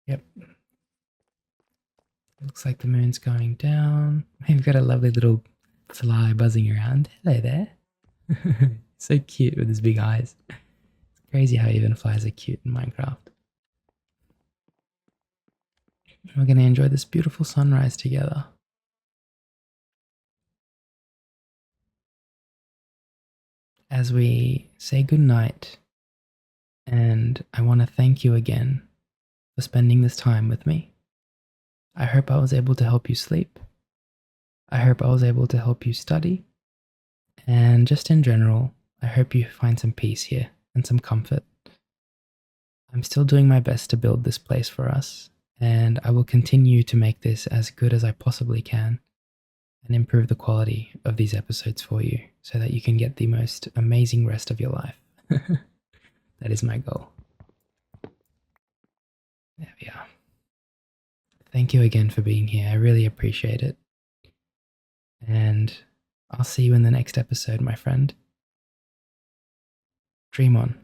Yep. Looks like the moon's going down. We've got a lovely little fly buzzing around. Hello there. So cute with his big eyes. It's crazy how even flies are cute in Minecraft. We're going to enjoy this beautiful sunrise together. As we say goodnight, and I want to thank you again for spending this time with me. I hope I was able to help you sleep. I hope I was able to help you study. And just in general, I hope you find some peace here and some comfort. I'm still doing my best to build this place for us, and I will continue to make this as good as I possibly can and improve the quality of these episodes for you so that you can get the most amazing rest of your life. That is my goal. There we are. Thank you again for being here. I really appreciate it. And I'll see you in the next episode, my friend. Dream on.